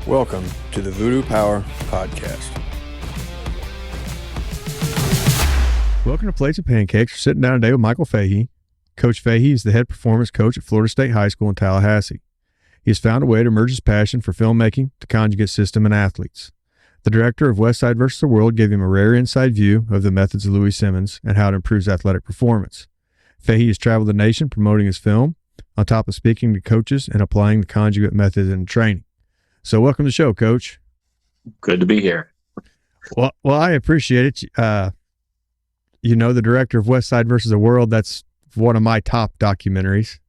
Welcome to the Voodoo Power Podcast. Welcome to Plates and Pancakes. We're sitting down today with Michael Fahey. Coach Fahey is the head performance coach at Florida State High School in Tallahassee. He has found a way to merge his passion for filmmaking, the Conjugate system, and athletes. The director of Westside vs. the World gave him a rare inside view of the methods of Louie Simmons and how it improves athletic performance. Fahey has traveled the nation promoting his film, on top of speaking to coaches and applying the Conjugate method in training. So welcome to the show, Coach. Good to be here. Well, I appreciate it. The director of Westside vs. the World, that's one of my top documentaries.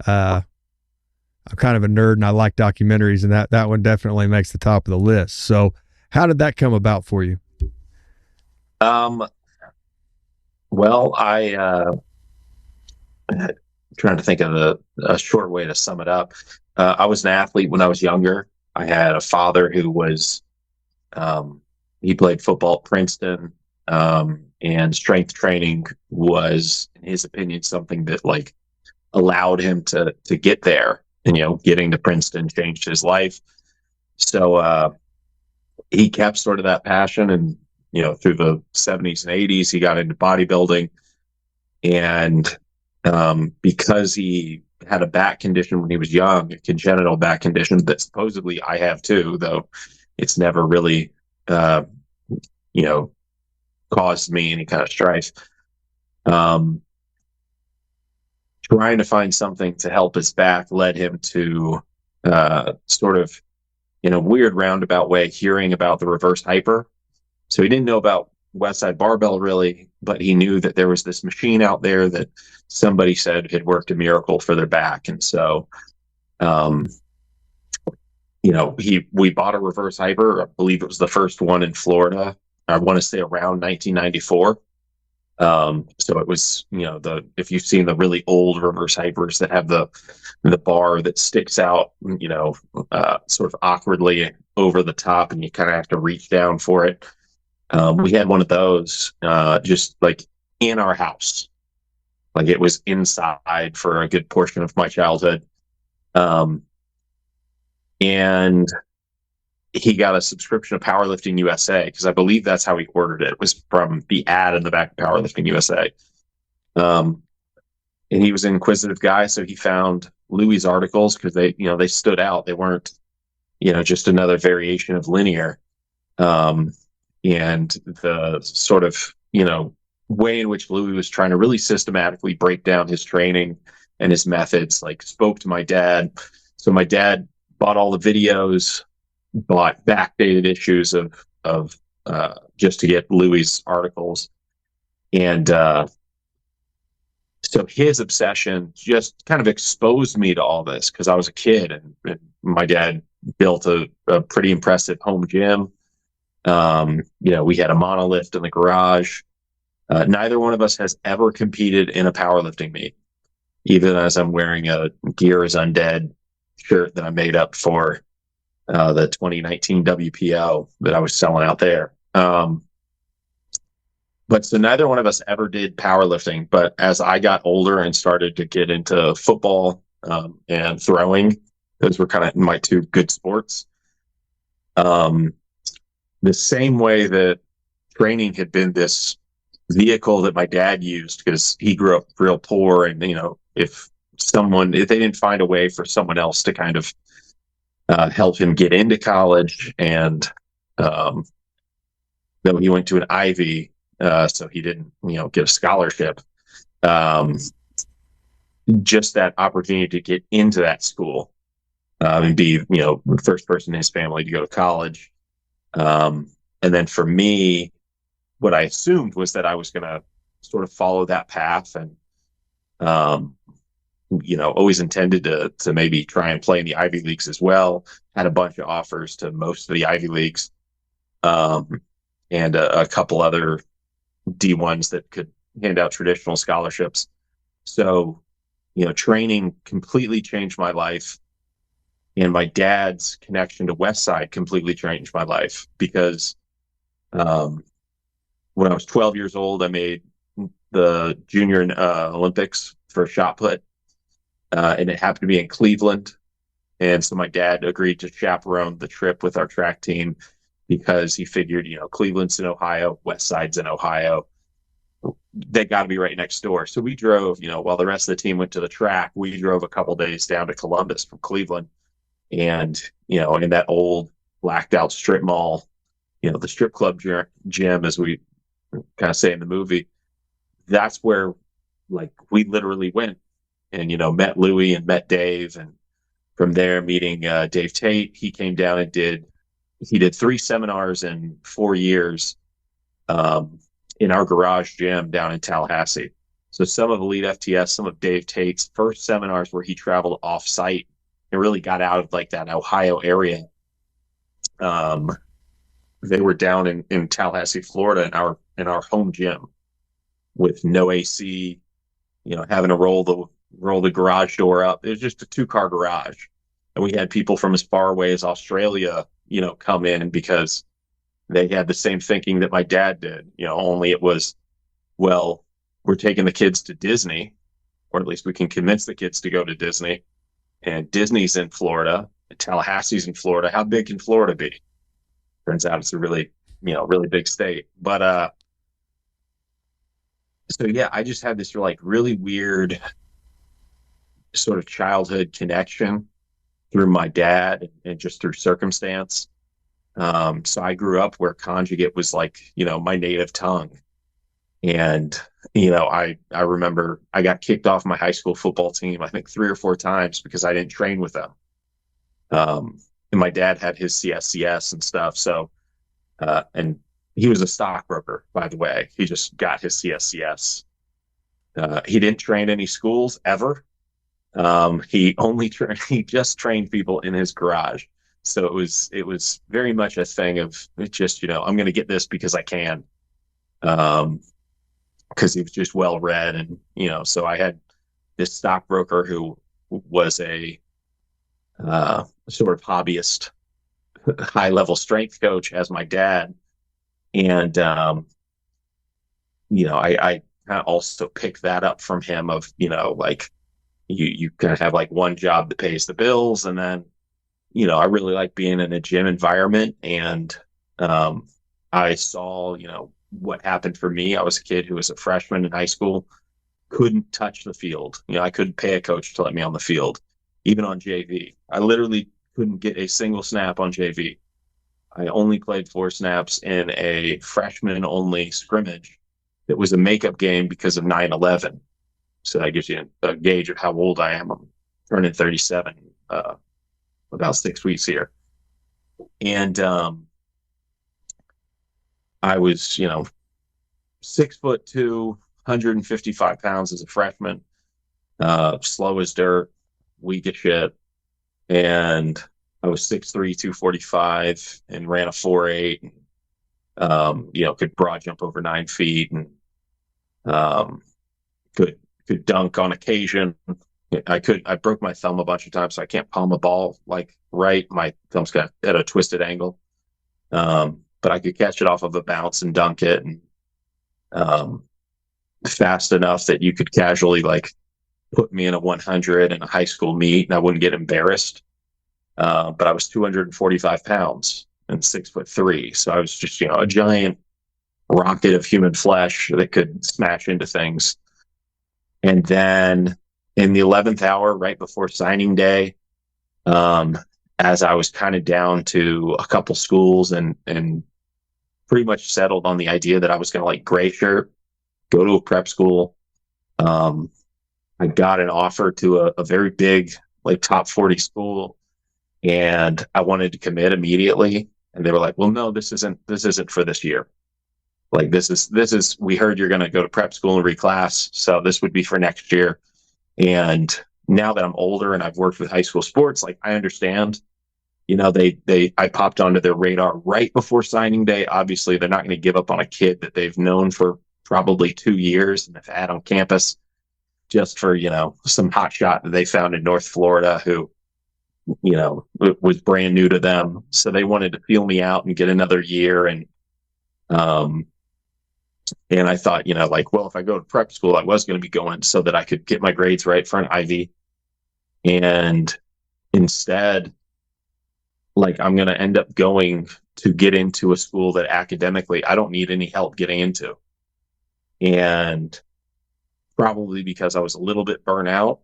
I'm kind of a nerd and I like documentaries, and that one definitely makes the top of the list. So how did that come about for you? Well, I'm trying to think of a short way to sum it up. I was an athlete when I was younger. I had a father who was, he played football at Princeton, and strength training was, in his opinion, something that allowed him to get there. And, getting to Princeton changed his life. So, he kept sort of that passion, and, through the 70s and 80s, he got into bodybuilding. And, because he had a back condition when he was young, a congenital back condition that supposedly I have too, though it's never really, caused me any kind of strife. Trying to find something to help his back led him to sort of, in a weird roundabout way, hearing about the reverse hyper. So he didn't know about Westside barbell really, but he knew that there was this machine out there that somebody said had worked a miracle for their back. And so, we bought a reverse hyper. I believe it was the first one in Florida. I want to say around 1994. So it was, if you've seen the really old reverse hypers that have the bar that sticks out, sort of awkwardly over the top, and you kind of have to reach down for it. We had one of those, just in our house. It was inside for a good portion of my childhood. And he got a subscription of Powerlifting USA, because I believe that's how he ordered it. It was from the ad in the back of Powerlifting USA. And he was an inquisitive guy, so he found Louie's articles because they stood out. They weren't, just another variation of linear. And the sort of, way in which Louie was trying to really systematically break down his training and his methods, spoke to my dad. So my dad bought all the videos, bought backdated issues of just to get Louie's articles. And so his obsession just kind of exposed me to all this, because I was a kid, and my dad built a pretty impressive home gym. We had a monolift in the garage. Neither one of us has ever competed in a powerlifting meet, even as I'm wearing a Gear is Undead shirt that I made up for the 2019 WPO that I was selling out there. But so neither one of us ever did powerlifting. But as I got older and started to get into football and throwing, those were kind of my two good sports. The same way that training had been this vehicle that my dad used, because he grew up real poor, and if they didn't find a way for someone else to kind of help him get into college, and though he went to an Ivy, so he didn't get a scholarship, just that opportunity to get into that school and be the first person in his family to go to college. And then for me, what I assumed was that I was going to sort of follow that path, and, always intended to maybe try and play in the Ivy Leagues as well. Had a bunch of offers to most of the Ivy Leagues, and a couple other D1s that could hand out traditional scholarships. So, training completely changed my life. And my dad's connection to Westside completely changed my life, because when I was 12 years old, I made the junior Olympics for shot put, and it happened to be in Cleveland. And so my dad agreed to chaperone the trip with our track team because he figured, Cleveland's in Ohio, Westside's in Ohio. They got to be right next door. So we drove, while the rest of the team went to the track, we drove a couple days down to Columbus from Cleveland. And, in that old blacked out strip mall, the strip club gym, as we kind of say in the movie, that's where we literally went and, met Louie and met Dave. And from there, meeting Dave Tate, he came down and did 3 seminars in 4 years in our garage gym down in Tallahassee. So some of Elite FTS, some of Dave Tate's first seminars where he traveled off site and really got out of that Ohio area. They were down in Tallahassee, Florida, in our home gym with no AC, having to roll the garage door up. It was just a 2-car garage. And we had people from as far away as Australia, come in because they had the same thinking that my dad did, only it was, well, we're taking the kids to Disney, or at least we can convince the kids to go to Disney. And Disney's in Florida, and Tallahassee's in Florida. How big can Florida be? Turns out it's a really, really big state. But so yeah, I just had this really weird sort of childhood connection through my dad and just through circumstance. So I grew up where Conjugate was my native tongue. And, I remember I got kicked off my high school football team, I think 3 or 4 times because I didn't train with them. And my dad had his CSCS and stuff. So, and he was a stockbroker, by the way. He just got his CSCS. He didn't train any schools ever. He just trained people in his garage. So it was very much a thing of just, I'm going to get this because I can. Because he was just well read. And, so I had this stockbroker who was a sort of hobbyist, high level strength coach as my dad. And, I kind of also picked that up from him of, you kind of have one job that pays the bills. And then, I really like being in a gym environment. And I saw, what happened for me. I was a kid who was a freshman in high school, couldn't touch the field. I couldn't pay a coach to let me on the field, even on JV. I literally couldn't get a single snap on JV. I only played 4 snaps in a freshman-only scrimmage that was a makeup game because of 9/11. So that gives you a gauge of how old I am. I'm turning 37 about 6 weeks here. And I was, 6'2", 155 pounds as a freshman, slow as dirt, weak as shit. And I was 6'3", 245 and ran a 4.8 and, could broad jump over 9 feet and could dunk on occasion. I broke my thumb a bunch of times, so I can't palm a ball right. My thumb's got at a twisted angle. But I could catch it off of a bounce and dunk it, and fast enough that you could casually put me in a 100 in a high school meet and I wouldn't get embarrassed. But I was 245 pounds and 6'3". So I was just, a giant rocket of human flesh that could smash into things. And then in the 11th hour, right before signing day, as I was kind of down to a couple schools and pretty much settled on the idea that I was going to gray shirt, go to a prep school. I got an offer to a very big, top 40 school, and I wanted to commit immediately. And they were like, well, no, this isn't for this year. This is, we heard you're going to go to prep school and reclass. So this would be for next year. And now that I'm older and I've worked with high school sports, I understand, I popped onto their radar right before signing day. Obviously they're not going to give up on a kid that they've known for probably 2 years and have had on campus just for, some hotshot that they found in North Florida who, was brand new to them. So they wanted to feel me out and get another year. And I thought, well, if I go to prep school, I was going to be going so that I could get my grades right for an Ivy. And, instead, like, I'm going to end up going to get into a school that academically I don't need any help getting into. And probably because I was a little bit burnt out,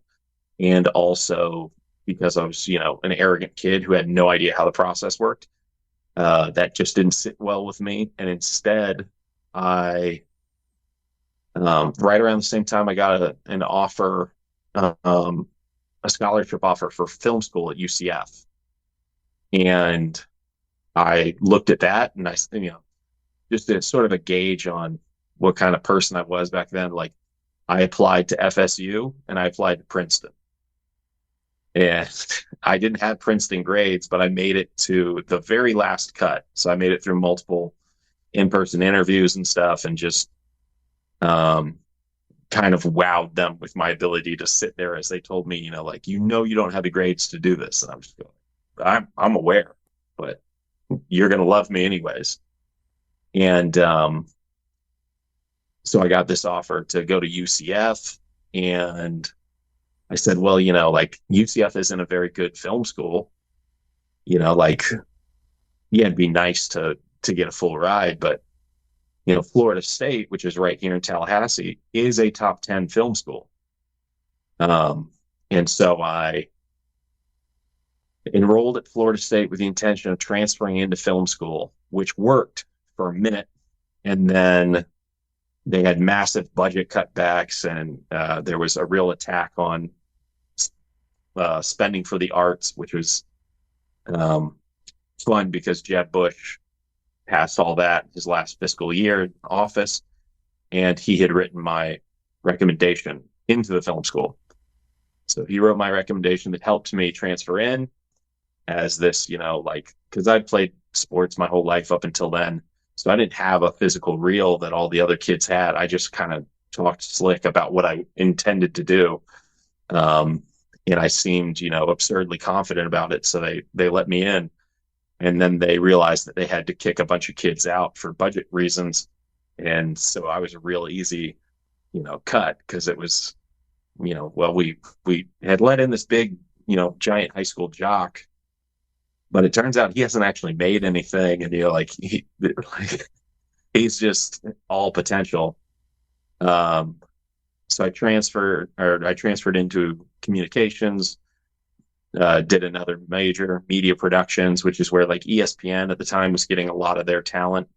and also because I was, an arrogant kid who had no idea how the process worked. That just didn't sit well with me. And instead, I, right around the same time, I got an offer, a scholarship offer for film school at UCF. And I looked at that, and I, just as sort of a gauge on what kind of person I was back then. Like, I applied to FSU and I applied to Princeton. And I didn't have Princeton grades, but I made it to the very last cut. So I made it through multiple in-person interviews and stuff, and just kind of wowed them with my ability to sit there as they told me, you don't have the grades to do this. And I'm just going, I'm aware, but you're going to love me anyways. And so I got this offer to go to UCF, and I said, well, UCF isn't a very good film school. It'd be nice to get a full ride, but Florida State, which is right here in Tallahassee, is a top 10 film school. And so I enrolled at Florida State with the intention of transferring into film school, which worked for a minute. And then they had massive budget cutbacks, and there was a real attack on spending for the arts, which was fun because Jeb Bush passed all that his last fiscal year in office, and he had written my recommendation into the film school. So he wrote my recommendation that helped me transfer in as this, because I'd played sports my whole life up until then. So I didn't have a physical reel that all the other kids had. I just kind of talked slick about what I intended to do. And I seemed, absurdly confident about it. So they let me in. And then they realized that they had to kick a bunch of kids out for budget reasons. And so I was a real easy, cut, because it was, we had let in this big, giant high school jock, but it turns out he hasn't actually made anything. And, he's just all potential. So I transferred into communications, did another major, media productions, which is where ESPN at the time was getting a lot of their talent,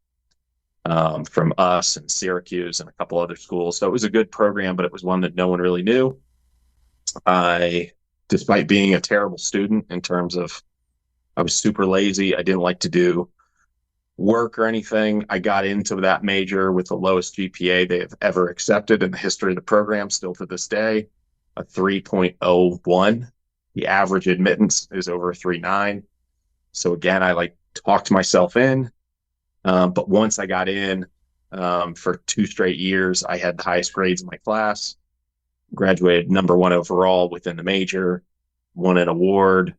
from us and Syracuse and a couple other schools. So it was a good program, but it was one that no one really knew. Despite being a terrible student in terms of, I was super lazy, I didn't like to do work or anything, I got into that major with the lowest GPA they have ever accepted in the history of the program, still to this day, a 3.01. The average admittance is over a 3.9. So again, I talked myself in. But once I got in, for 2 straight years, I had the highest grades in my class, graduated number 1 overall within the major, won an award,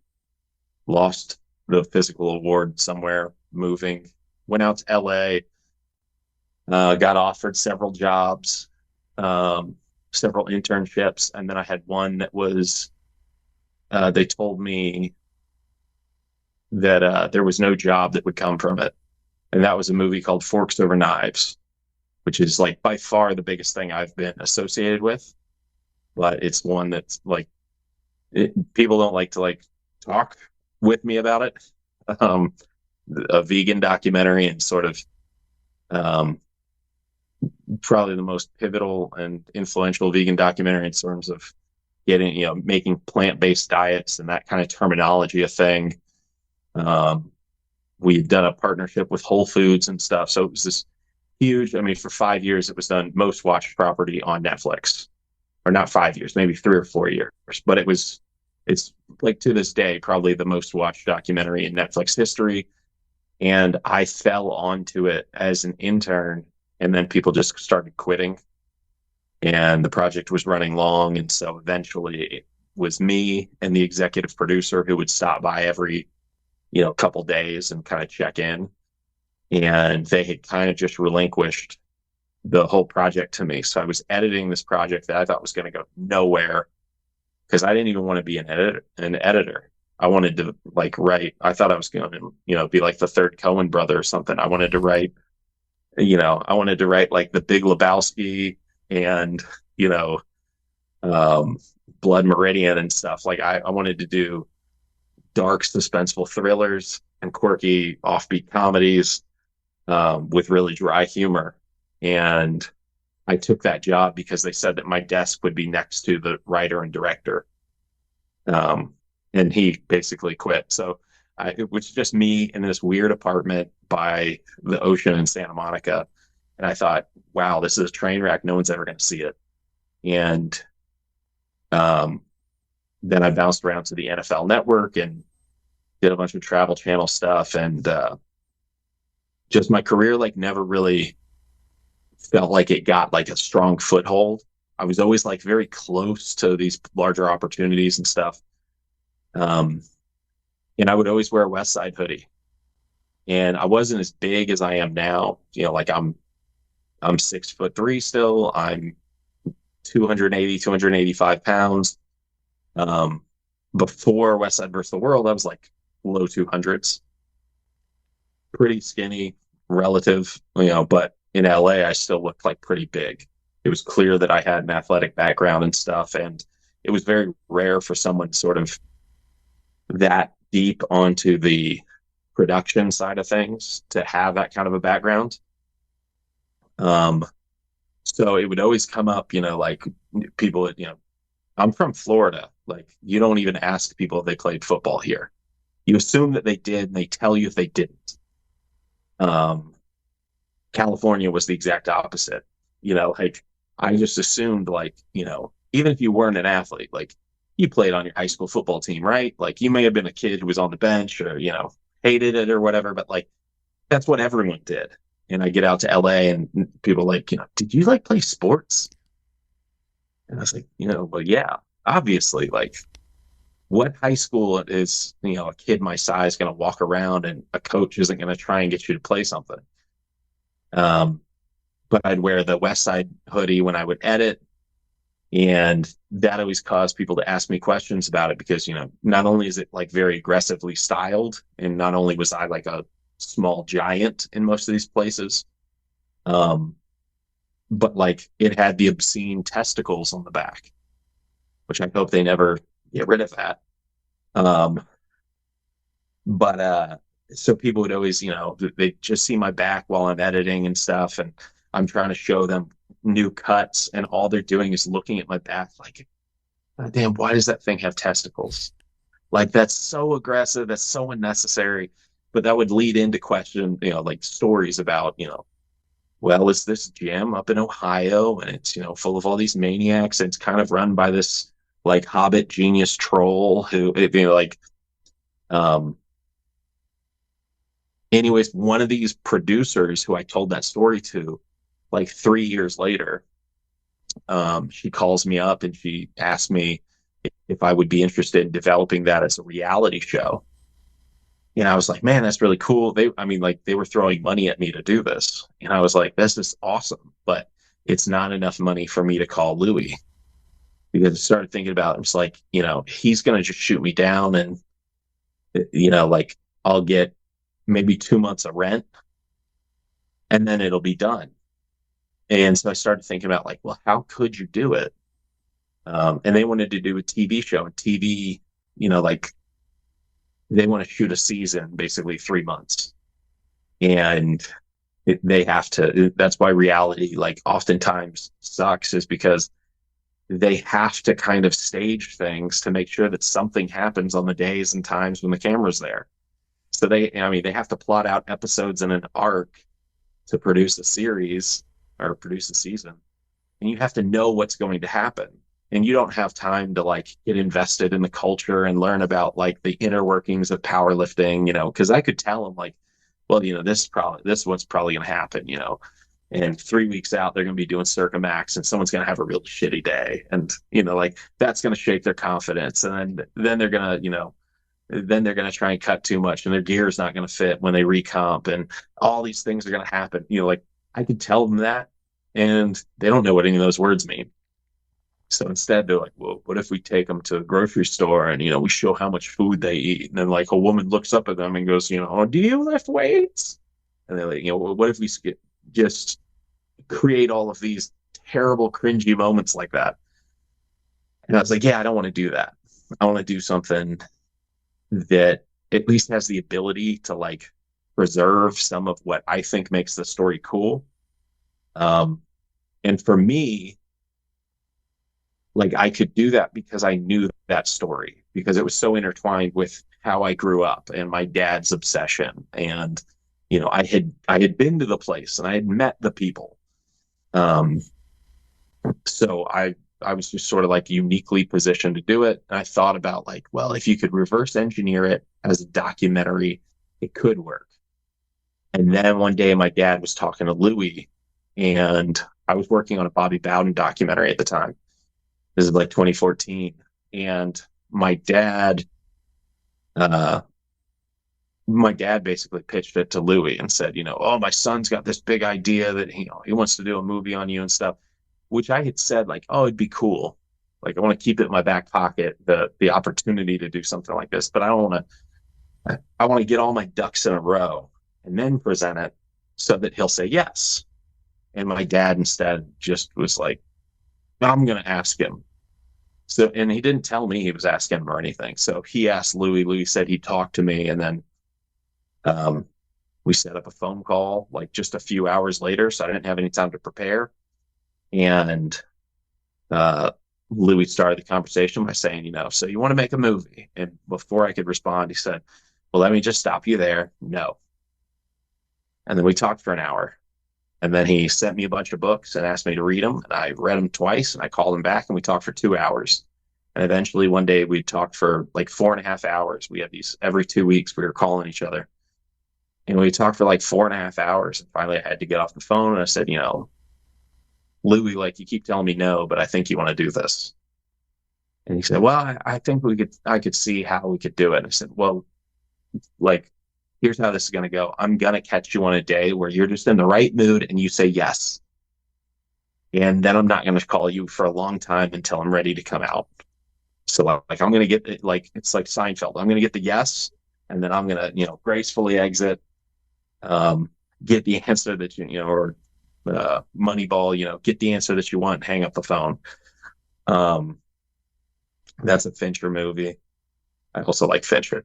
lost the physical award somewhere, moving, went out to LA, got offered several jobs, several internships. And then I had one that was, they told me that there was no job that would come from it. And that was a movie called Forks Over Knives, which is by far the biggest thing I've been associated with. But it's one that's people don't like to talk with me about it. A vegan documentary, and sort of probably the most pivotal and influential vegan documentary in terms of getting, making plant-based diets and that kind of terminology a thing. We've done a partnership with Whole Foods and stuff. So it was this huge, for 5 years, it was done most watched property on Netflix, or not 5 years, maybe 3 or 4 years. But it's to this day, probably the most watched documentary in Netflix history. And I fell onto it as an intern, and then people just started quitting, and the project was running long. And so eventually it was me and the executive producer who would stop by every, couple days and kind of check in. And they had kind of just relinquished the whole project to me. So I was editing this project that I thought was going to go nowhere, because I didn't even want to be an editor. I wanted to like write. I thought I was going to, be like the third Coen brother or something. I wanted to write, like the Big Lebowski and, you know, um, Blood Meridian and stuff. Like I wanted to do dark, suspenseful thrillers and quirky, offbeat comedies with really dry humor. And I took that job because they said that my desk would be next to the writer and director. And he basically quit. So it was just me in this weird apartment by the ocean in Santa Monica. And I thought, wow, this is a train wreck. No one's ever going to see it. And then I bounced around to the NFL Network and did a bunch of Travel Channel stuff. And just my career, like, never really felt like it got like a strong foothold. I was always like very close to these larger opportunities and stuff. And I would always wear a Westside hoodie. And I wasn't as big as I am now. Like I'm 6'3" still. I'm 280, 285 pounds. Before Westside versus the World, I was like low 200s. Pretty skinny, relative, but in LA, I still looked like pretty big. It was clear that I had an athletic background and stuff. And it was very rare for someone sort of that deep onto the production side of things to have that kind of a background. So it would always come up, like people, I'm from Florida. Like you don't even ask people if they played football here. You assume that they did and they tell you if they didn't. California was the exact opposite. Like I just assumed like, even if you weren't an athlete, like you played on your high school football team, right? Like you may have been a kid who was on the bench or, hated it or whatever, but like that's what everyone did. And I get out to LA and people like, did you like play sports? And I was like, well, yeah, obviously, like what high school is, a kid my size going to walk around and a coach isn't going to try and get you to play something. But I'd wear the Westside hoodie when I would edit. And that always caused people to ask me questions about it because, not only is it like very aggressively styled, and not only was I like a small giant in most of these places, but like it had the obscene testicles on the back, which I hope they never get rid of that. But so people would always, they just see my back while I'm editing and stuff. And I'm trying to show them new cuts and all they're doing is looking at my back like, God damn, why does that thing have testicles? Like that's so aggressive. That's so unnecessary. But that would lead into question, like stories about, well, it's this gym up in Ohio and it's, full of all these maniacs. And it's kind of run by this like Hobbit genius troll who, anyways, one of these producers who I told that story to, like 3 years later, she calls me up and she asked me if I would be interested in developing that as a reality show. And I was like, man, that's really cool. They were throwing money at me to do this. And I was like, this is awesome, but it's not enough money for me to call Louie. Because I started thinking about it. It's like, he's going to just shoot me down and, like I'll get maybe 2 months of rent and then it'll be done. And so I started thinking about like, well, how could you do it? And they wanted to do a TV show, and TV, like they want to shoot a season, basically 3 months. And they have to, that's why reality like oftentimes sucks, is because they have to kind of stage things to make sure that something happens on the days and times when the camera's there. So they have to plot out episodes in an arc to produce a series or produce a season. And you have to know what's going to happen. And you don't have time to like get invested in the culture and learn about like the inner workings of powerlifting, because I could tell them like, well, this is what's probably going to happen, and 3 weeks out, they're going to be doing Circa Max and someone's going to have a really shitty day. And, like that's going to shake their confidence. And then they're going to, then they're going to try and cut too much and their gear is not going to fit when they recomp and all these things are going to happen. Like I could tell them that and they don't know what any of those words mean. So instead, they're like, well, what if we take them to the grocery store and, we show how much food they eat? And then like a woman looks up at them and goes, oh, do you lift weights? And they're like, well, what if we just create all of these terrible, cringy moments like that? And I was like, yeah, I don't want to do that. I want to do something that at least has the ability to like preserve some of what I think makes the story cool. And for me, like I could do that because I knew that story, because it was so intertwined with how I grew up and my dad's obsession. And, I had been to the place and I had met the people. So I was just sort of like uniquely positioned to do it. And I thought about like, well, if you could reverse engineer it as a documentary, it could work. And then one day my dad was talking to Louie, and I was working on a Bobby Bowden documentary at the time. This is like 2014. And uh, my dad basically pitched it to Louie and said, oh, my son's got this big idea that he wants to do a movie on you and stuff, which I had said like, oh, it'd be cool. Like I want to keep it in my back pocket, the opportunity to do something like this, but I don't want to. I want to get all my ducks in a row and then present it so that he'll say yes. And my dad instead just was like, I'm going to ask him. So, and he didn't tell me he was asking him or anything. So he asked Louie. Louie said he'd talk to me, and then we set up a phone call like just a few hours later. So I didn't have any time to prepare. And Louie started the conversation by saying, so you want to make a movie? And before I could respond, he said, well, let me just stop you there. No. And then we talked for an hour. And then he sent me a bunch of books and asked me to read them. And I read them twice, and I called him back and we talked for 2 hours. And eventually one day we talked for like 4.5 hours. We had these every 2 weeks, we were calling each other. And we talked for like 4.5 hours. And finally I had to get off the phone, and I said, Louie, like you keep telling me no, but I think you want to do this. And he said, well, I think I could see how we could do it. And I said, well, like, here's how this is going to go. I'm going to catch you on a day where you're just in the right mood and you say yes. And then I'm not going to call you for a long time until I'm ready to come out. So like, I'm going to get it, like, it's like Seinfeld. I'm going to get the yes, and then I'm going to, gracefully exit, get the answer that or Moneyball, get the answer that you want, hang up the phone. That's a Fincher movie. I also like Fincher.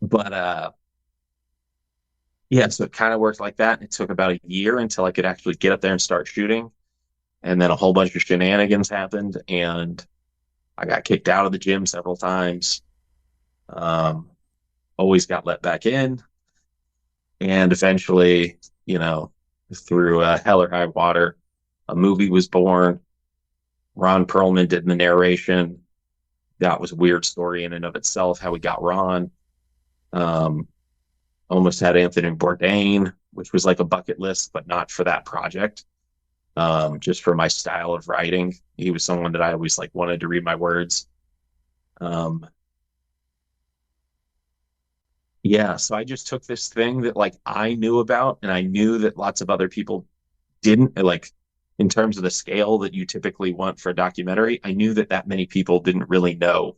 But yeah, so it kind of worked like that. It took about a year until I could actually get up there and start shooting. And then a whole bunch of shenanigans happened, and I got kicked out of the gym several times. Always got let back in. And eventually, through hell or high water, a movie was born. Ron Perlman did the narration. That was a weird story in and of itself, how we got Ron. Almost had Anthony Bourdain, which was like a bucket list, but not for that project. Just for my style of writing. He was someone that I always like wanted to read my words. Yeah, so I just took this thing that like I knew about, and I knew that lots of other people didn't, like in terms of the scale that you typically want for a documentary. I knew that many people didn't really know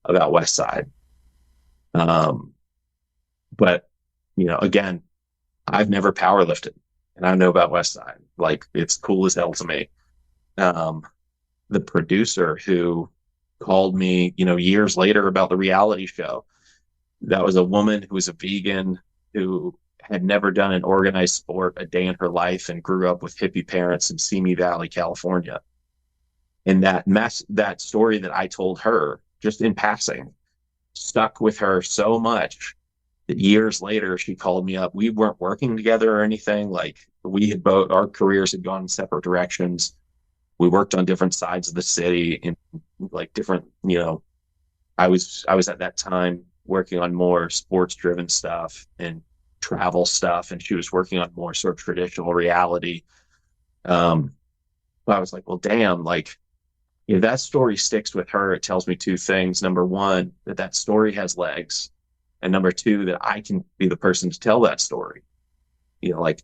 about Westside. But again, I've never powerlifted, and I know about Westside. Like, it's cool as hell to me. The producer who called me, years later about the reality show, that was a woman who was a vegan, who had never done an organized sport a day in her life and grew up with hippie parents in Simi Valley, California. And that story that I told her just in passing stuck with her so much that years later she called me up. We weren't working together or anything. Like, we had both, our careers had gone in separate directions. We worked on different sides of the city in like different, I was at that time working on more sports driven stuff and travel stuff, and she was working on more sort of traditional reality. I was like, well, damn, like, if that story sticks with her, it tells me two things. Number one, that story has legs. And number two, that I can be the person to tell that story. Like,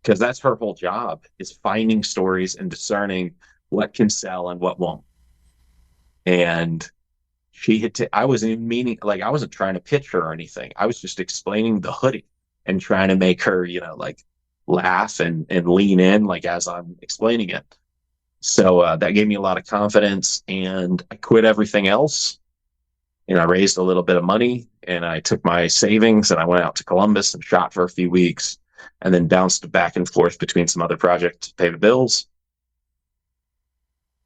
because that's her whole job, is finding stories and discerning what can sell and what won't. And she had I wasn't meaning, like, I wasn't trying to pitch her or anything. I was just explaining the hoodie and trying to make her, like, laugh and lean in, like, as I'm explaining it. So that gave me a lot of confidence, and I quit everything else, and I raised a little bit of money, and I took my savings and I went out to Columbus and shot for a few weeks, and then bounced back and forth between some other projects to pay the bills.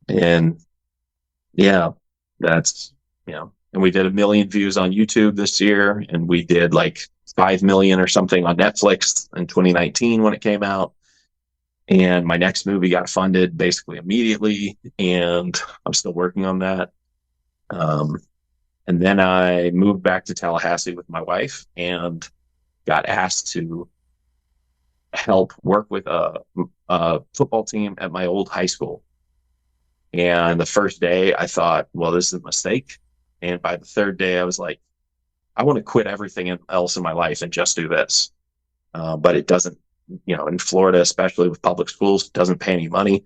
And yeah, that's, and we did 1 million views on YouTube this year, and we did like 5 million or something on Netflix in 2019 when it came out. And my next movie got funded basically immediately, and I'm still working on that. And then I moved back to Tallahassee with my wife and got asked to help work with a football team at my old high school. And the first day I thought, well, this is a mistake. And by the third day, I was like, I want to quit everything else in my life and just do this. But it doesn't, in Florida, especially with public schools, it doesn't pay any money.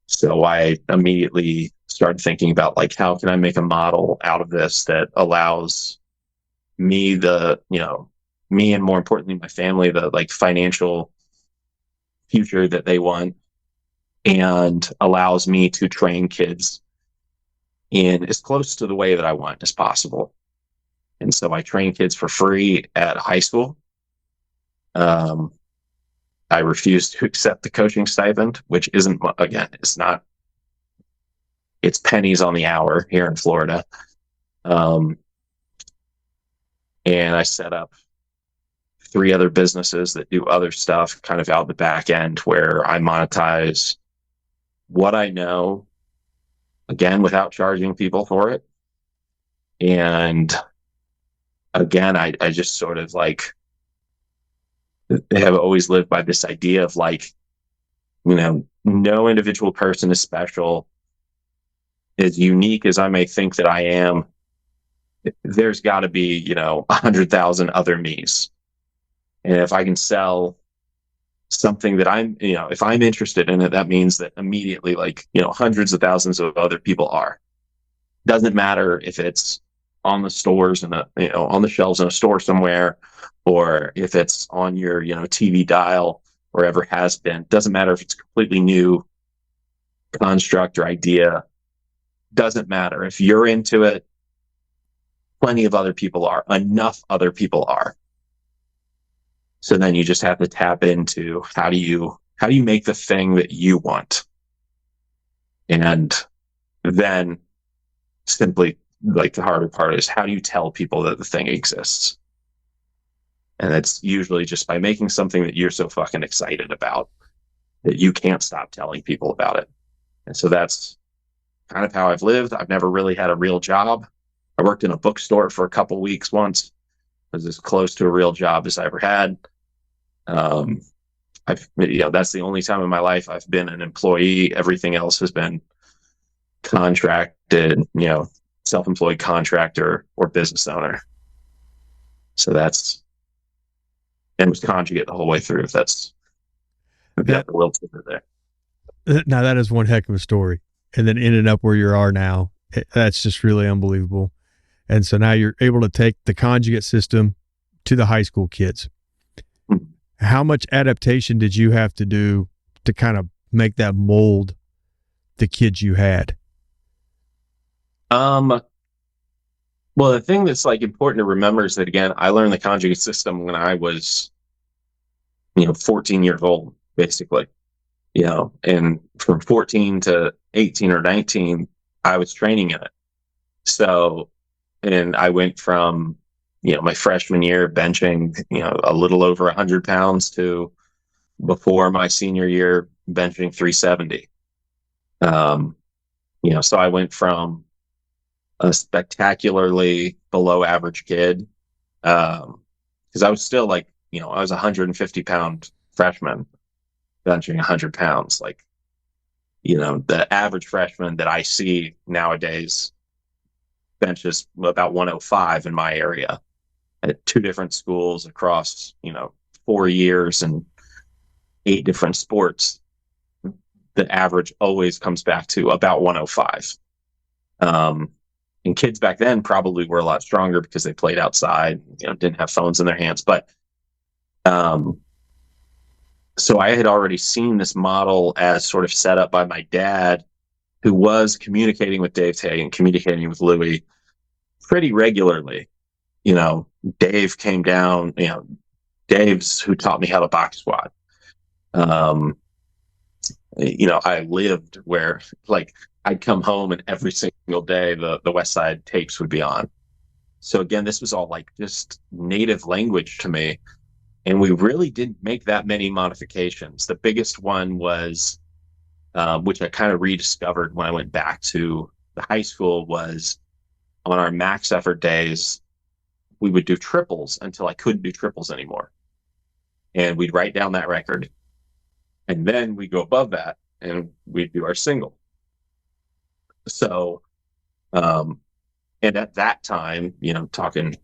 So I immediately started thinking about, like, how can I make a model out of this that allows me me, and more importantly, my family, the, like, financial future that they want, and allows me to train kids in as close to the way that I want as possible. And so I train kids for free at high school. I refuse to accept the coaching stipend, which isn't, again, it's pennies on the hour here in Florida. And I set up 3 other businesses that do other stuff kind of out the back end, where I monetize what I know, again, without charging people for it. And again, I just sort of, like, have always lived by this idea of, like, no individual person is special. As unique as I may think that I am, there's got to be, 100,000 other me's. And if I can sell something that I'm, if I'm interested in it, that means that immediately, like, hundreds of thousands of other people are. Doesn't matter if it's on the stores and on the shelves in a store somewhere, or if it's on your, TV dial, wherever has been. Doesn't matter if it's a completely new construct or idea. Doesn't matter. If you're into it, plenty of other people are. Enough other people are. So then you just have to tap into, how do you make the thing that you want? And then simply, like, the harder part is, how do you tell people that the thing exists? And it's usually just by making something that you're so fucking excited about that you can't stop telling people about it. And so that's kind of how I've lived. I've never really had a real job. I worked in a bookstore for a couple weeks once. It was as close to a real job as I ever had. That's the only time in my life I've been an employee. Everything else has been contracted, self-employed contractor or business owner. So and it was Conjugate the whole way through. That's a little tidbit there. Now, that is one heck of a story. And then ended up where you are now. That's just really unbelievable. And so now you're able to take the Conjugate system to the high school kids. Mm-hmm. How much adaptation did you have to do to kind of make that mold the kids you had? Well, the thing that's, like, important to remember is that, again, I learned the Conjugate system when I was, 14 years old, basically, and from 14 to 18 or 19, I was training in it. So, and I went from, my freshman year benching, a little over 100 pounds to, before my senior year, benching 370. So I went from a spectacularly below average kid, because I was still, like, I was a 150-pound freshman benching 100 pounds. Like, the average freshman that I see nowadays benches about 105 in my area at 2 different schools across, 4 years. And 8 different sports, the average always comes back to about 105. And kids back then probably were a lot stronger because they played outside, didn't have phones in their hands. But so I had already seen this model as sort of set up by my dad, who was communicating with Dave Fahey and communicating with Louie pretty regularly. Dave came down, Dave's who taught me how to box squat. I lived where, like, I'd come home and every single day the Westside tapes would be on. So again, this was all like just native language to me. And we really didn't make that many modifications. The biggest one was, which I kind of rediscovered when I went back to the high school, was on our max effort days, we would do triples until I couldn't do triples anymore. And we'd write down that record. And then we'd go above that and we'd do our single. So, and at that time, talking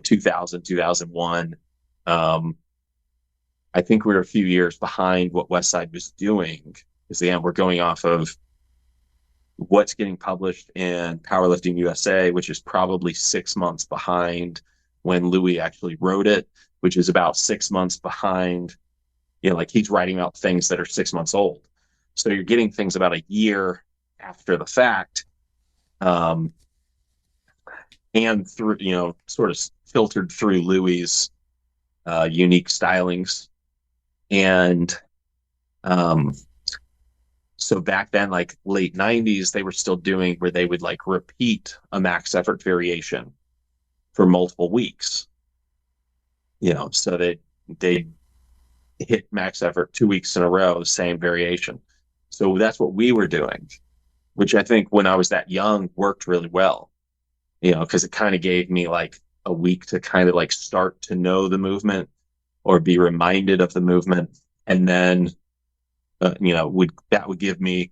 2000, 2001, I think we were a few years behind what Westside was doing, because again, we're going off of what's getting published in Powerlifting USA, which is probably 6 months behind when Louie actually wrote it, which is about 6 months behind, like he's writing about things that are 6 months old. So you're getting things about a year after the fact, and through, sort of filtered through Louie's unique stylings. And so back then, like late 90s, they were still doing where they would like repeat a max effort variation for multiple weeks. So they hit max effort 2 weeks in a row, the same variation. So that's what we were doing, which I think when I was that young worked really well, because it kind of gave me like a week to kind of like start to know the movement or be reminded of the movement. And then, that would give me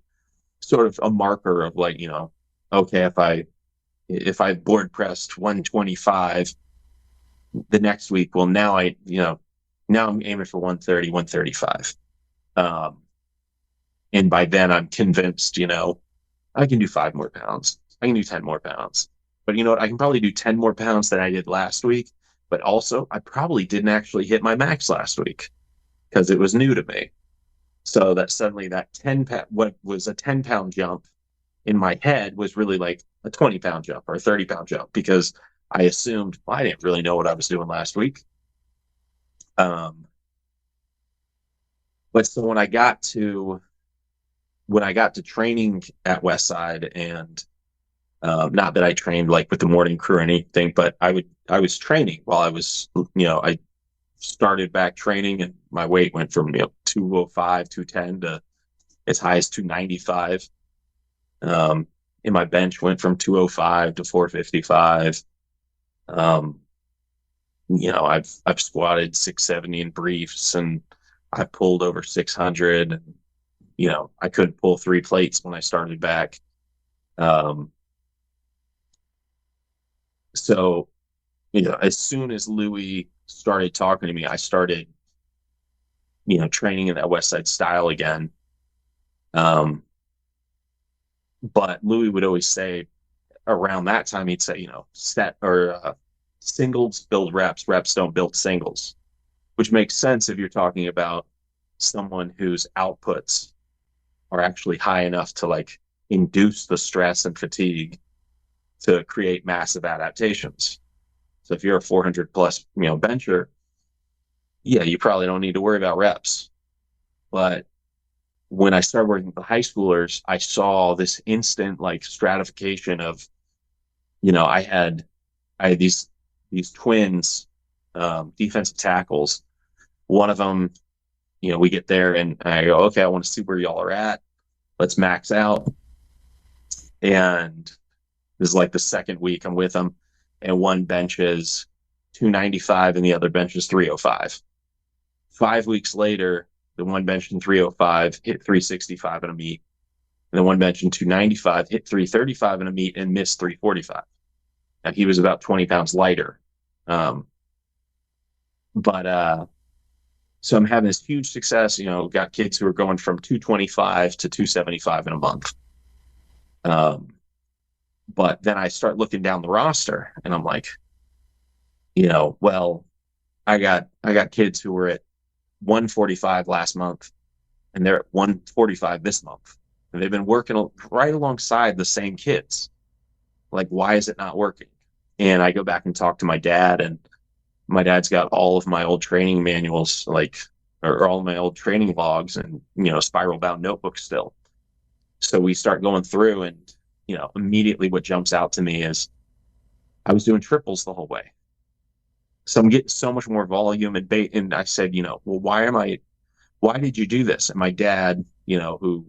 sort of a marker of like, okay, if I board pressed 125 the next week, well, now I'm aiming for 130, 135. And by then I'm convinced, I can do 5 more pounds. I can do 10 more pounds. But you know what? I can probably do 10 more pounds than I did last week. But also, I probably didn't actually hit my max last week because it was new to me. So that suddenly that what was a 10-pound jump in my head was really like a 20-pound jump or a 30-pound jump, because I assumed, well, I didn't really know what I was doing last week. But so when I got to training at Westside, and not that I trained like with the morning crew or anything, but I was training while I was, I started back training, and my weight went from 205, 210 to as high as 295. And my bench went from 205 to 455. I've squatted 670 in briefs, and I pulled over 600, and I couldn't pull 3 plates when I started back. So, as soon as Louie started talking to me, I started, training in that Westside style again. But Louie would always say around that time, he'd say, set or singles build reps, reps don't build singles, which makes sense if you're talking about someone whose outputs are actually high enough to like induce the stress and fatigue to create massive adaptations. So if you're a 400 plus, bencher, yeah, you probably don't need to worry about reps. But when I started working with the high schoolers, I saw this instant like stratification of, I had these twins, defensive tackles. One of them, we get there and I go, okay, I want to see where y'all are at. Let's max out. And this is like the second week I'm with them, and one bench is 295 and the other bench is 305. 5 weeks later, the one bench in 305 hit 365 in a meet, and the one bench in 295 hit 335 in a meet and missed 345. And he was about 20 pounds lighter. So I'm having this huge success, got kids who are going from 225 to 275 in a month. But then I start looking down the roster and I'm like, well, I got kids who were at 145 last month and they're at 145 this month. And they've been working right alongside the same kids. Like, why is it not working? And I go back and talk to my dad, and my dad's got all of my old training manuals, or all of my old training logs and, spiral bound notebooks still. So we start going through and, immediately what jumps out to me is I was doing triples the whole way. So I'm getting so much more volume and bait. And I said, well, why did you do this? And my dad, who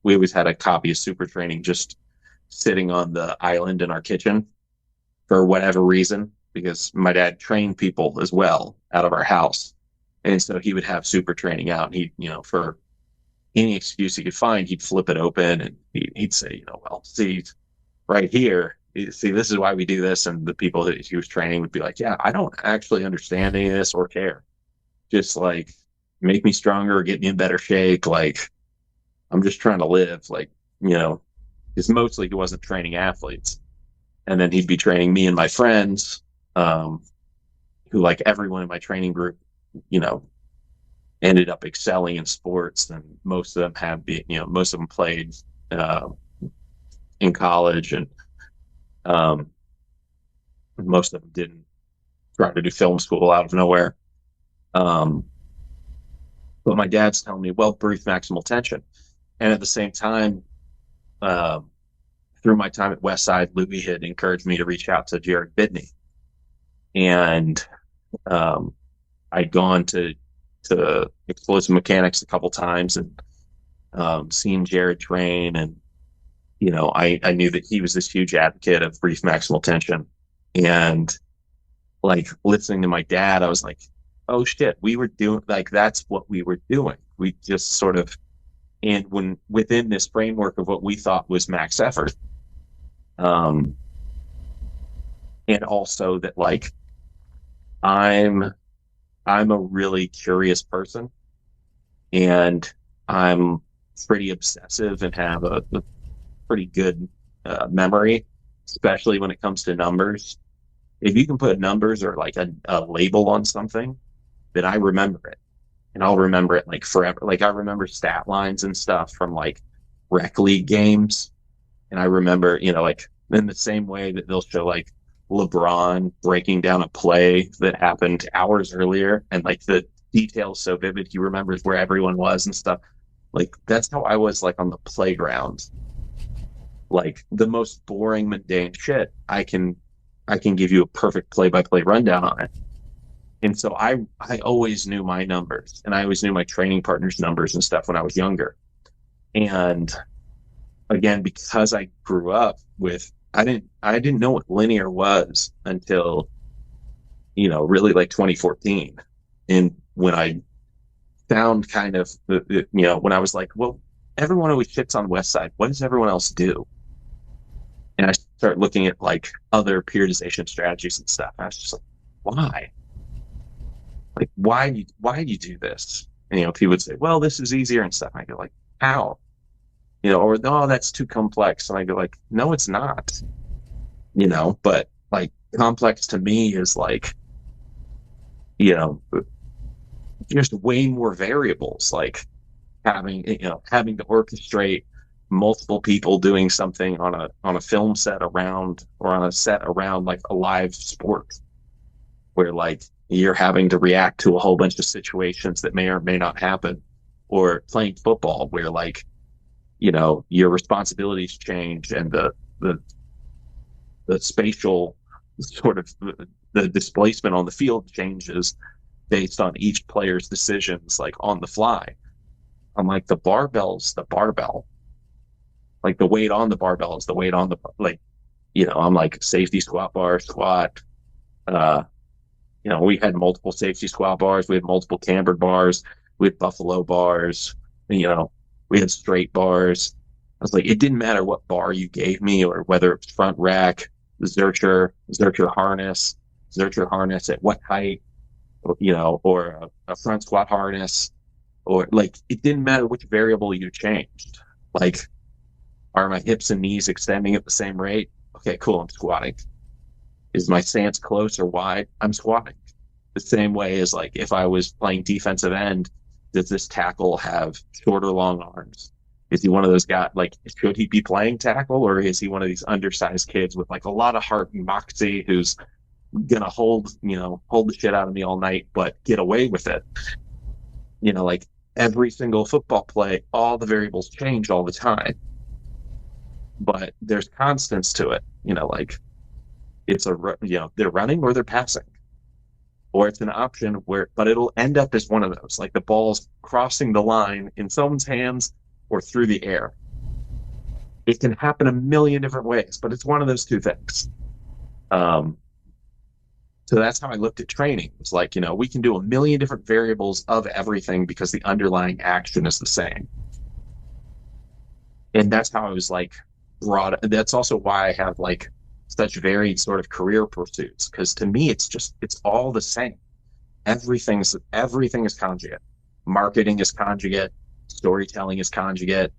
we always had a copy of Super Training just sitting on the island in our kitchen for whatever reason, because my dad trained people as well out of our house. And so he would have Super Training out, and he, for any excuse he could find, he'd flip it open and he'd say, well, see right here, see, this is why we do this. And the people that he was training would be like, yeah, I don't actually understand any of this or care. Just like make me stronger, get me in better shape. Like, I'm just trying to live, because mostly he wasn't training athletes. And then he'd be training me and my friends, who, like everyone in my training group, ended up excelling in sports. And most of them most of them played in college, and most of them didn't try to do film school out of nowhere. But my dad's telling me, well, brief maximal tension. And at the same time, through my time at Westside, Louie had encouraged me to reach out to Jared Bidney. And I'd gone to explosive mechanics a couple times and seen Jared train. And, I knew that he was this huge advocate of brief maximal tension. And like listening to my dad, I was like, oh shit, we were doing, like, that's what we were doing. We just sort of, and when within this framework of what we thought was max effort, and also that, like, I'm a really curious person, and I'm pretty obsessive and have a pretty good memory, especially when it comes to numbers. If you can put numbers or like a label on something, then I remember it. And I'll remember it like forever. Like, I remember stat lines and stuff from like rec league games. And I remember, like in the same way that they'll show like LeBron breaking down a play that happened hours earlier, and like the details so vivid, he remembers where everyone was and stuff. Like, that's how I was, like, on the playground. Like, the most boring, mundane shit, I can give you a perfect play-by-play rundown on it. And so I always knew my numbers, and I always knew my training partners' numbers and stuff when I was younger. And again, because I grew up with, I didn't know what linear was until, really like 2014. And when I found kind of, when I was like, well, everyone always shits on Westside. What does everyone else do? And I start looking at like other periodization strategies and stuff. And I was just like, why? Like, why do you do this? And, people would say, well, this is easier and stuff. And I go like, how? Or, no, that's too complex. And I go like, no, it's not. But like, complex to me is like, just way more variables, like having to orchestrate multiple people doing something on a film set around, or on a set around like a live sport, where like you're having to react to a whole bunch of situations that may or may not happen, or playing football where like, your responsibilities change, and the spatial sort of the displacement on the field changes based on each player's decisions, like on the fly. I'm like, the barbell's the barbell. Like, the weight on the barbell is the weight on the, like, I'm like, safety squat bar, squat. We had multiple safety squat bars. We had multiple cambered bars. We had buffalo bars. We had straight bars. I was like, it didn't matter what bar you gave me, or whether it's front rack, Zercher harness at what height. or a front squat harness, or like, it didn't matter which variable you changed. Like, are my hips and knees extending at the same rate? Okay, cool, I'm squatting. Is my stance close or wide? I'm squatting. The same way as, like, if I was playing defensive end, does this tackle have short or long arms? Is he one of those guys, like, should he be playing tackle, or is he one of these undersized kids with like a lot of heart and moxie who's gonna hold the shit out of me all night, but get away with it? Like, every single football play, all the variables change all the time, but there's constants to it. Like, it's they're running or they're passing, or it's an option but it'll end up as one of those, like the ball's crossing the line in someone's hands or through the air. It can happen a million different ways, but it's one of those two things. So that's how I looked at training. It's like, we can do a million different variables of everything because the underlying action is the same. And that's how I was like broad. That's also why I have like such varied sort of career pursuits, because to me, it's all the same. Everything is conjugate. Marketing is conjugate. Storytelling is conjugate.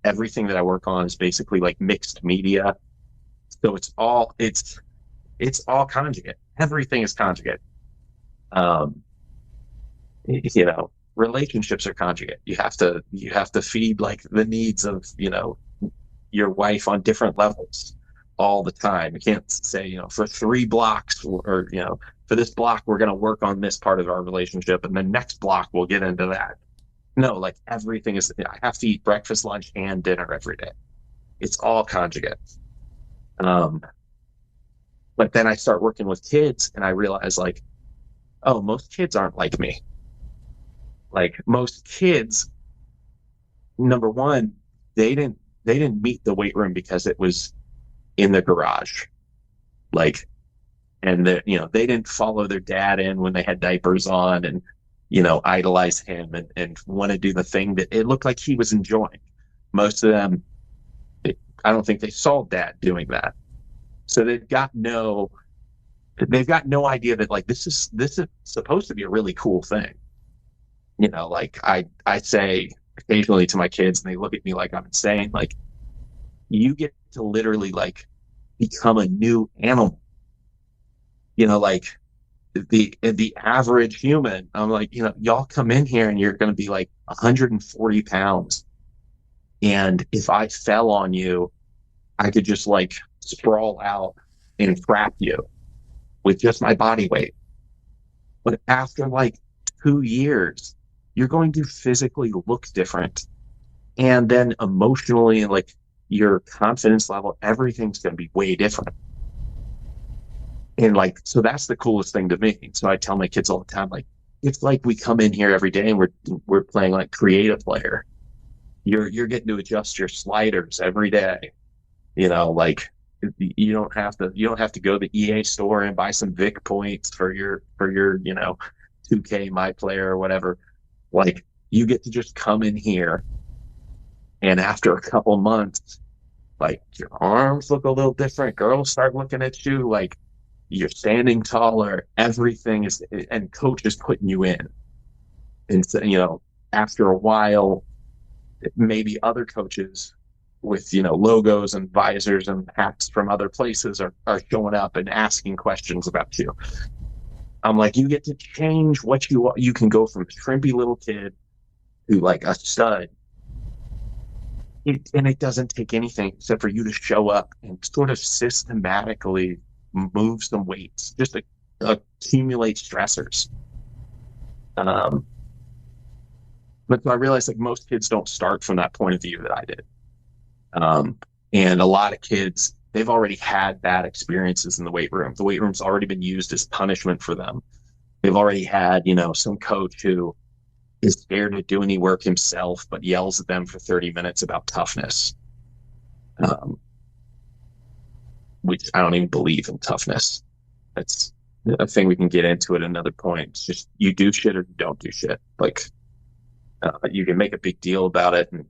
Everything that I work on is basically like mixed media. So it's all conjugate. Everything is conjugate. Relationships are conjugate. You have to feed like the needs of, your wife on different levels all the time. You can't say, for 3 blocks or, for this block, we're going to work on this part of our relationship, and the next block we'll get into that. No, like, everything is, I have to eat breakfast, lunch, and dinner every day. It's all conjugate. But then I start working with kids and I realize, like, oh, most kids aren't like me. Like, most kids, number one, they didn't meet the weight room because it was in the garage. Like, and they didn't follow their dad in when they had diapers on and, idolize him and want to do the thing that it looked like he was enjoying. Most of them, I don't think they saw dad doing that. So they've got no idea that, like, this is supposed to be a really cool thing. Like, I say occasionally to my kids, and they look at me like I'm insane, like, you get to literally like become a new animal. Like, the average human, I'm like, y'all come in here and you're going to be like 140 pounds. And if I fell on you, I could just like sprawl out and trap you with just my body weight. But after like 2 years, you're going to physically look different. And then emotionally, like, your confidence level, everything's going to be way different. And like, so that's the coolest thing to me. So I tell my kids all the time, like, it's like we come in here every day and we're playing like creative player. You're getting to adjust your sliders every day. Like, you don't have to go to the EA store and buy some Vic points for your 2K My Player or whatever. Like, you get to just come in here, and after a couple months, like, your arms look a little different. Girls start looking at you like you're standing taller. Everything is, and coach is putting you in. And so, after a while, maybe other coaches with, logos and visors and hats from other places are showing up and asking questions about you. I'm like, you get to change what you can go from a shrimpy little kid to like a stud. And it doesn't take anything except for you to show up and sort of systematically move some weights, just to accumulate stressors. But I realized, like, most kids don't start from that point of view that I did. And a lot of kids, they've already had bad experiences in the weight room. The weight room's already been used as punishment for them. They've already had, some coach who is scared to do any work himself, but yells at them for 30 minutes about toughness. Which I don't even believe in toughness. That's a thing we can get into at another point. It's just, you do shit or you don't do shit. Like, you can make a big deal about it and,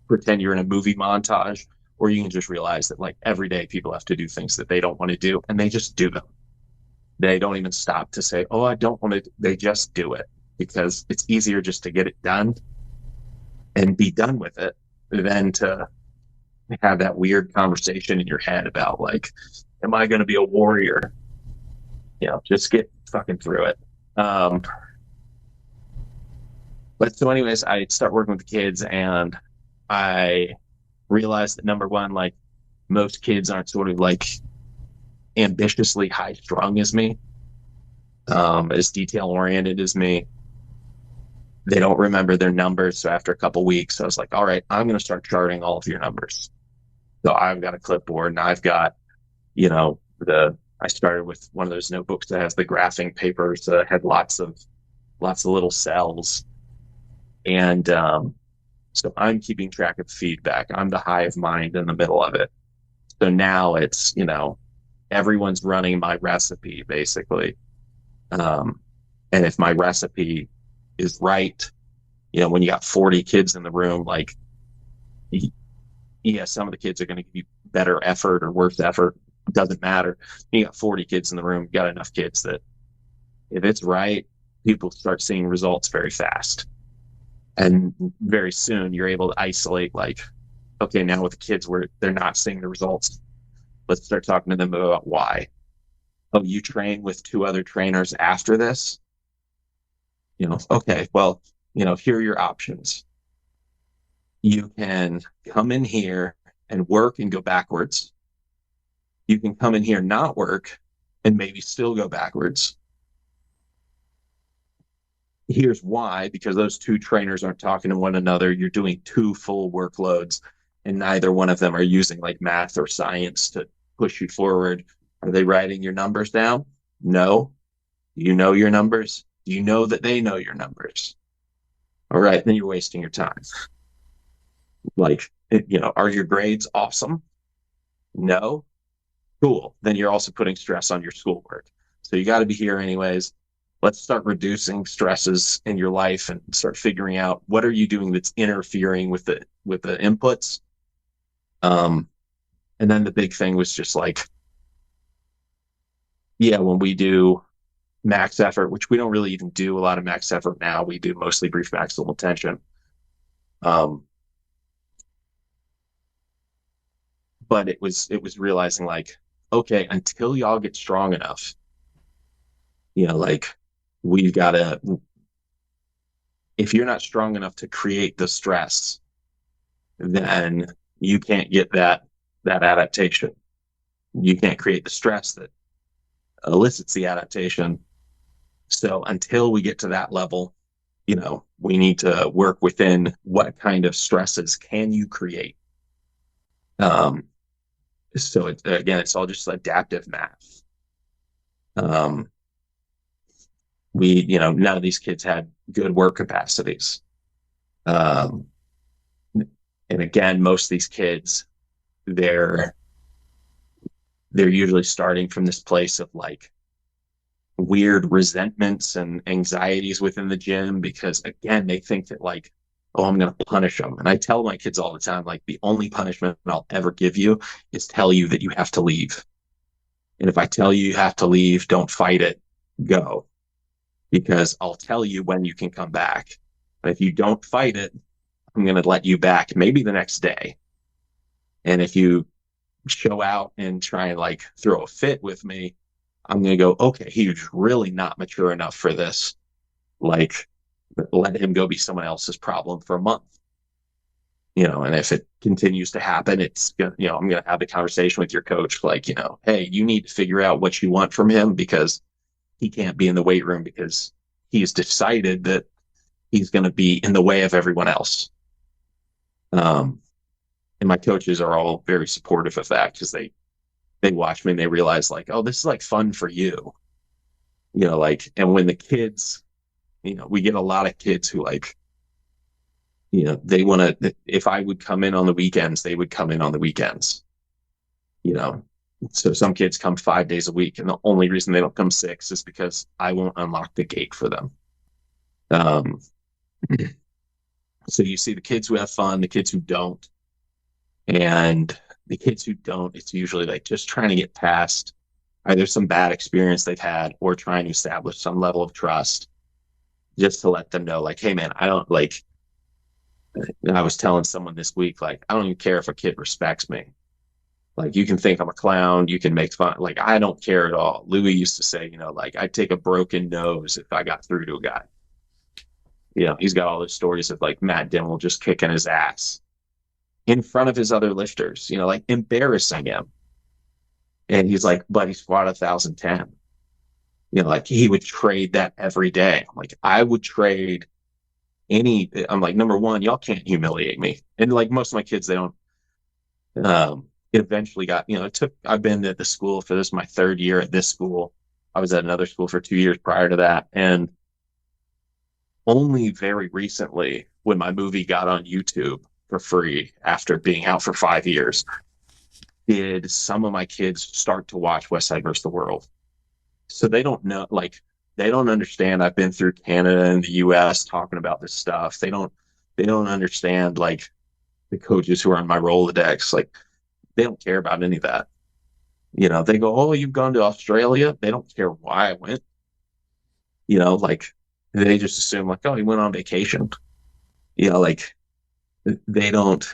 pretend you're in a movie montage, or you can just realize that, like, every day people have to do things that they don't want to do, and they just do them. They don't even stop to say, oh, I don't want to. They just do it because it's easier just to get it done and be done with it than to have that weird conversation in your head about like, am I going to be a warrior? Just get fucking through it. But so anyways, I start working with the kids and I realized that number one, like most kids aren't sort of like ambitiously high strung as me, as detail oriented as me. They don't remember their numbers. So after a couple weeks, I was like, all right, I'm going to start charting all of your numbers. So I've got a clipboard and I've got, I started with one of those notebooks that has the graphing papers that had lots of little cells. And so I'm keeping track of feedback. I'm the hive mind in the middle of it. So now it's, everyone's running my recipe basically. And if my recipe is right, when you got 40 kids in the room, like, yeah, some of the kids are going to give you better effort or worse effort. It doesn't matter. You got 40 kids in the room, you got enough kids that if it's right, people start seeing results very fast. And very soon you're able to isolate like, okay, now with the kids where they're not seeing the results, let's start talking to them about why. Oh, you train with 2 other trainers after this? Okay, well, here are your options. You can come in here and work and go backwards. You can come in here, not work, and maybe still go backwards. Here's why, because those 2 trainers aren't talking to one another. You're doing 2 full workloads, and neither one of them are using like math or science to push you forward. Are they writing your numbers down? No. You know your numbers? Do you know that they know your numbers? All right, then you're wasting your time. Like, are your grades awesome? No. Cool. Then you're also putting stress on your schoolwork. So you got to be here anyways. Let's start reducing stresses in your life and start figuring out what are you doing that's interfering with the inputs. And then the big thing was just like, when we do max effort, which we don't really even do a lot of max effort now, we do mostly brief maximal tension. But it was realizing like, okay, until y'all get strong enough, like we've got to, if you're not strong enough to create the stress, then you can't get that adaptation. You can't create the stress that elicits the adaptation. So until we get to that level, we need to work within what kind of stresses can you create. So it's all just adaptive math. None of these kids had good work capacities. And again, most of these kids, they're usually starting from this place of like weird resentments and anxieties within the gym because again, they think that like, oh, I'm going to punish them. And I tell my kids all the time, like the only punishment I'll ever give you is tell you that you have to leave. And if I tell you have to leave, don't fight it, go. Because I'll tell you when you can come back. But if you don't fight it, I'm going to let you back maybe the next day. And if you show out and try and like throw a fit with me, I'm going to go, okay, he's really not mature enough for this. Like, let him go be someone else's problem for a month. And if it continues to happen, it's, I'm going to have the conversation with your coach, like, hey, you need to figure out what you want from him because he can't be in the weight room because he's decided that he's going to be in the way of everyone else. And my coaches are all very supportive of that because they watch me and they realize like, oh, this is like fun for you. And when the kids, we get a lot of kids who like, they want to, if I would come in on the weekends, they would come in on the weekends. So some kids come 5 days a week, and the only reason they don't come 6 is because I won't unlock the gate for them. So you see the kids who have fun, the kids who don't, and the kids who don't, it's usually like just trying to get past either some bad experience they've had or trying to establish some level of trust, just to let them know, like, hey man, I don't like, I was telling someone this week, like, I don't even care if a kid respects me. Like, you can think I'm a clown, you can make fun. Like, I don't care at all. Louie used to say, like, I'd take a broken nose if I got through to a guy. He's got all those stories of like Matt Dimmel just kicking his ass in front of his other lifters, like embarrassing him. And he's like, but he squat 1,010. Like he would trade that every day. Like, I would trade I'm like, number one, y'all can't humiliate me. And like most of my kids, they don't, it eventually got, I've been at the school for my third year at this school. I was at another school for 2 years prior to that. And only very recently, when my movie got on YouTube for free after being out for 5 years, did some of my kids start to watch Westside versus the World. So they don't know, like, they don't understand I've been through Canada and the US talking about this stuff. They don't understand, like, the coaches who are on my Rolodex, like, they don't care about any of that. They go, oh, you've gone to Australia? They don't care why I went. Like, they just assume, like, oh, he went on vacation. Like, they don't.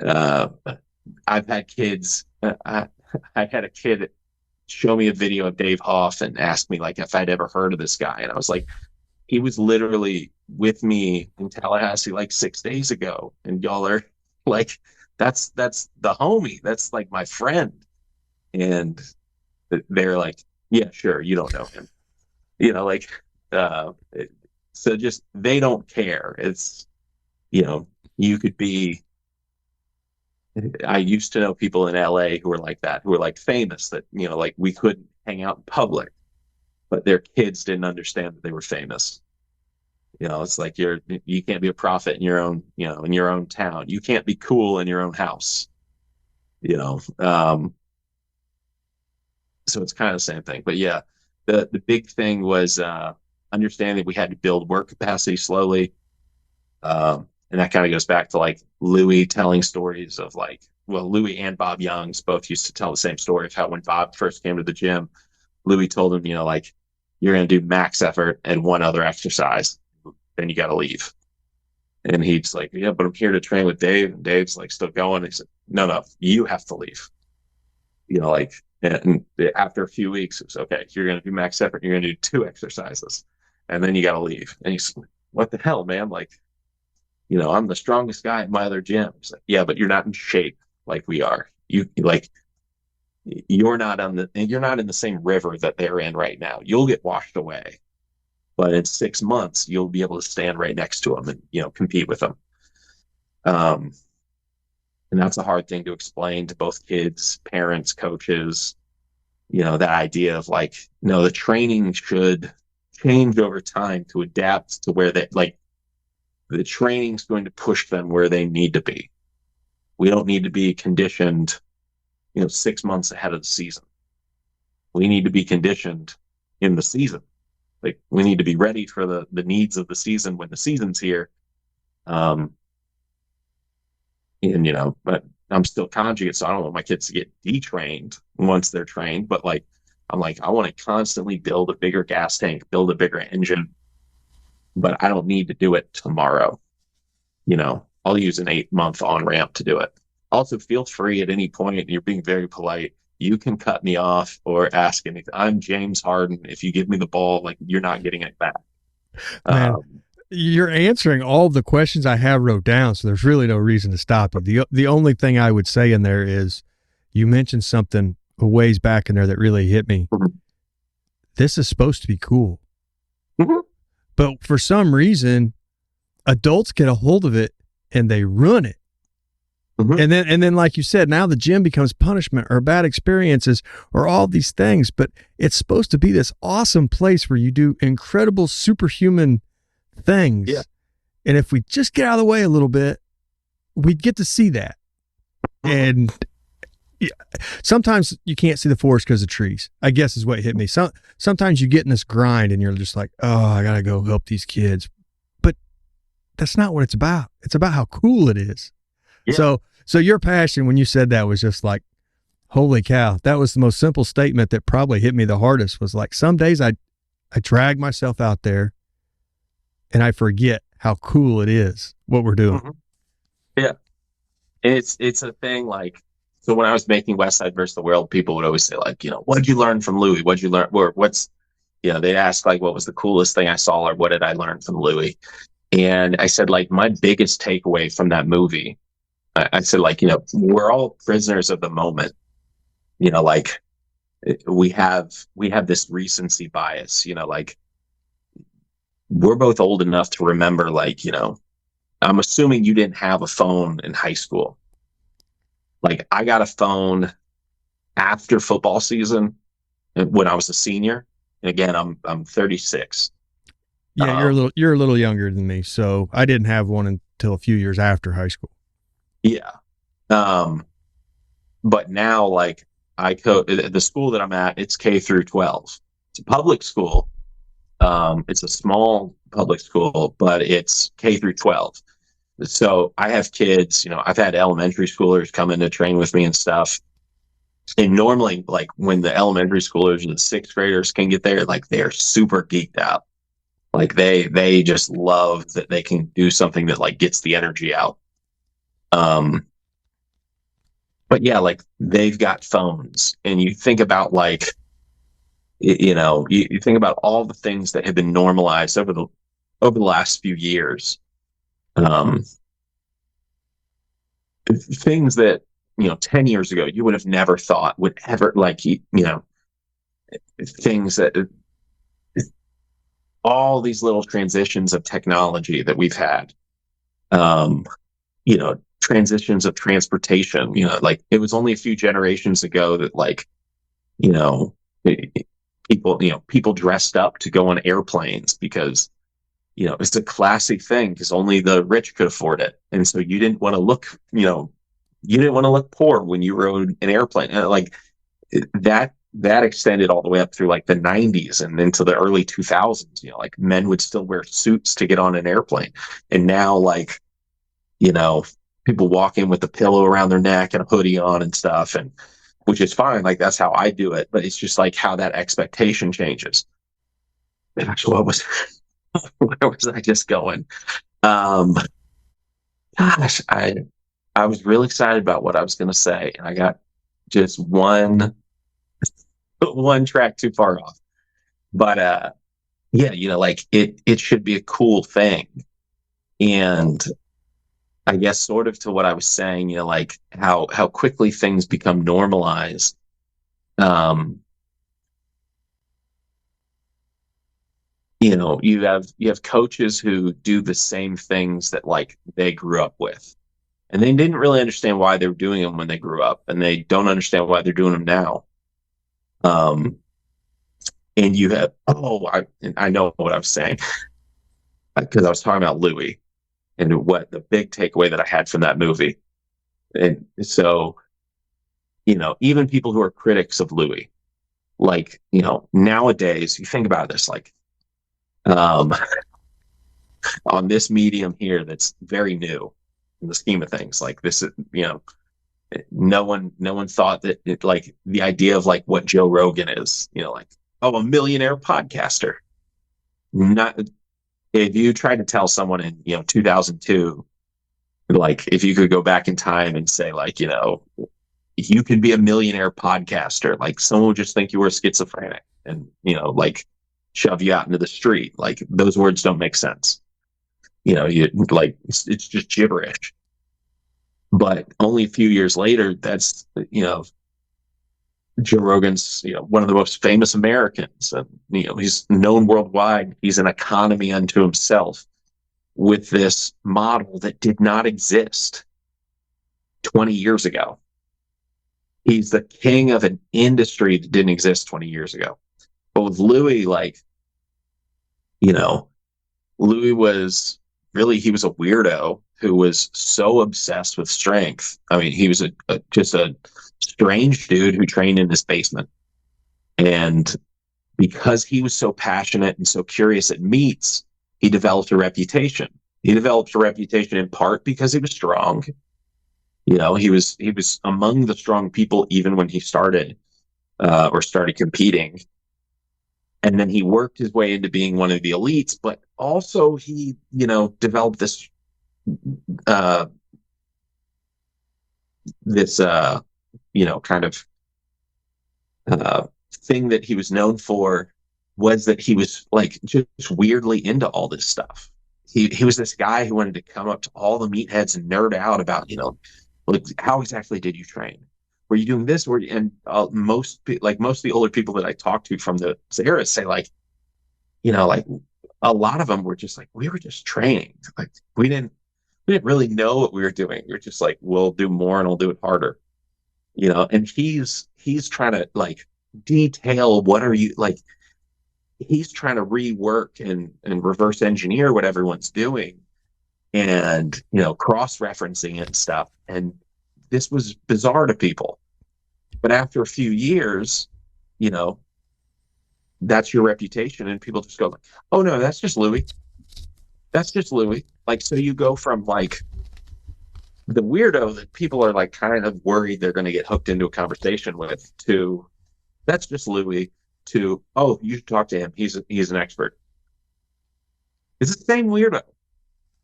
I've had kids. I had a kid show me a video of Dave Hoff and ask me, like, if I'd ever heard of this guy. And I was like, he was literally with me in Tallahassee like 6 days ago. And y'all are like, that's the homie. That's like my friend. And they're like, yeah, sure, you don't know him. Like, so just, they don't care. It's, you could be, I used to know people in LA who were like that, who were like famous, that, like, we couldn't hang out in public, but their kids didn't understand that they were famous. It's like, you can't be a prophet in your own, in your own town. You can't be cool in your own house, so it's kind of the same thing. But yeah, the big thing was, understanding we had to build work capacity slowly. And that kind of goes back to like Louie telling stories of like, well, Louie and Bob Youngs both used to tell the same story of how when Bob first came to the gym, Louie told him, like, you're going to do max effort and one other exercise, then you got to leave. And he's like, yeah, but I'm here to train with Dave. And Dave's like, still going. He said, no, you have to leave. Like, and after a few weeks, it was, okay, you're going to do max effort. You're going to do 2 exercises and then you got to leave. And he's like, what the hell, man? Like, I'm the strongest guy at my other gym. He's like, yeah, but you're not in shape like we are. You're not in the same river that they're in right now. You'll get washed away, but in 6 months, you'll be able to stand right next to them and, compete with them. And that's a hard thing to explain to both kids, parents, coaches, that idea of like, no, the training should change over time to adapt to where they, like, the training's going to push them where they need to be. We don't need to be conditioned, 6 months ahead of the season. We need to be conditioned in the season. Like, we need to be ready for the needs of the season when the season's here. And, but I'm still conjugate, so I don't want my kids to get detrained once they're trained. But like, I'm like, I want to constantly build a bigger gas tank, build a bigger engine. But I don't need to do it tomorrow. I'll use an 8-month on-ramp to do it. Also, feel free at any point, and you're being very polite, you can cut me off or ask anything. I'm James Harden. If you give me the ball, like, you're not getting it back. Man, you're answering all the questions I have wrote down, so there's really no reason to stop you. The only thing I would say in there is you mentioned something a ways back in there that really hit me. Mm-hmm. This is supposed to be cool. Mm-hmm. But for some reason, adults get a hold of it and they ruin it. Mm-hmm. And then, like you said, now the gym becomes punishment or bad experiences or all these things. But it's supposed to be this awesome place where you do incredible superhuman things. Yeah. And if we just get out of the way a little bit, we'd get to see that. And sometimes you can't see the forest because of trees, I guess is what hit me. Sometimes you get in this grind and you're just like, oh, I got to go help these kids. But that's not what it's about. It's about how cool it is. Yeah. So your passion when you said that was just like, Holy cow. That was the most simple statement that probably hit me the hardest. Was like, some days I drag myself out there and I forget how cool it is what we're doing. Mm-hmm. Yeah. It's a thing. Like, so when I was making Westside versus the World, people would always say, like, what did you learn from Louie? What'd you learn? Or what's, they'd ask, like, what was the coolest thing I saw, or what did I learn from Louie? And I said, like, my biggest takeaway from that movie, I said, like, we're all prisoners of the moment. Like, we have this recency bias, like, we're both old enough to remember, like, I'm assuming you didn't have a phone in high school. Like, I got a phone after football season when I was a senior. And again, I'm 36. Yeah, you're a little younger than me, so I didn't have one until a few years after high school. Yeah. But now, like, the school that I'm at, it's K through 12. It's a public school. It's a small public school, but it's K through 12. So I have kids, I've had elementary schoolers come in to train with me and stuff. And normally, like, when the elementary schoolers and the sixth graders can get there, like, they're super geeked out. Like, they just love that they can do something that, like, gets the energy out. But yeah, like, they've got phones, and you think about, like, you think about all the things that have been normalized over the last few years. Things that 10 years ago you would have never thought would ever, like, things that, all these little transitions of technology that we've had, transitions of transportation, like, it was only a few generations ago that, like, people dressed up to go on airplanes because, it's a classy thing because only the rich could afford it. And so you didn't want to look, poor when you rode an airplane. Like, that extended all the way up through, like, the 90s and into the early 2000s. Like, men would still wear suits to get on an airplane. And now, like, people walk in with a pillow around their neck and a hoodie on and stuff, and which is fine. Like, that's how I do it. But it's just, like, how that expectation changes. Gosh, where was I just going? Gosh, I was really excited about what I was going to say, and I got just one track too far off. But yeah, like, it should be a cool thing. And I guess, sort of to what I was saying, like, how quickly things become normalized. You have coaches who do the same things that, like, they grew up with, and they didn't really understand why they were doing them when they grew up, and they don't understand why they're doing them now. And you have, I know what I was saying, because I was talking about Louie and what the big takeaway that I had from that movie. And so, even people who are critics of Louie, like, nowadays, you think about this, like, on this medium here that's very new in the scheme of things, like, this is, no one thought that like, the idea of, like, what Joe Rogan is, like, a millionaire podcaster. Not, if you tried to tell someone in 2002, like, if you could go back in time and say, like, you could be a millionaire podcaster, like, someone would just think you were schizophrenic and like, shove you out into the street. Like, those words don't make sense. You, like, it's just gibberish. But only a few years later, that's, Joe Rogan's, one of the most famous Americans, and, he's known worldwide. He's an economy unto himself with this model that did not exist 20 years ago. He's the king of an industry that didn't exist 20 years ago. But with Louie, like, Louie was really, he was a weirdo who was so obsessed with strength. I mean, he was just a strange dude who trained in his basement. And because he was so passionate and so curious at meets, he developed a reputation. He developed a reputation in part because he was strong, He was among the strong people even when he started or started competing. And then he worked his way into being one of the elites, but also he, developed uh, this, kind of thing that he was known for was that he was like just weirdly into all this stuff. He was this guy who wanted to come up to all the meatheads and nerd out about, like how exactly did you train? Were you doing this? And most of the older people that I talked to from the era say like, like a lot of them were just like, we were just training. Like we didn't really know what we were doing. We were just like, we'll do more and we'll do it harder. And he's trying to like detail what are you like, he's trying to rework and reverse engineer what everyone's doing and, cross-referencing it and stuff. And this was bizarre to people. But after a few years, that's your reputation. And people just go like, oh no, that's just Louie. That's just Louie. Like, so you go from like the weirdo that people are like kind of worried they're going to get hooked into a conversation with to that's just Louie to, oh, you should talk to him. He's an expert. It's the same weirdo.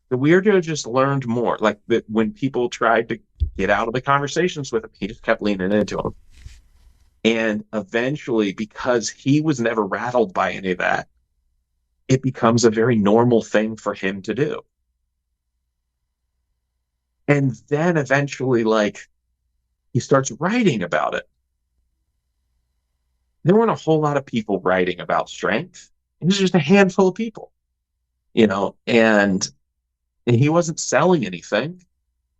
The weirdo just learned more. Like that when people tried to get out of the conversations with him, he just kept leaning into them. And eventually, because he was never rattled by any of that, it becomes a very normal thing for him to do. And then eventually, like, he starts writing about it. There weren't a whole lot of people writing about strength. It was just a handful of people, and he wasn't selling anything.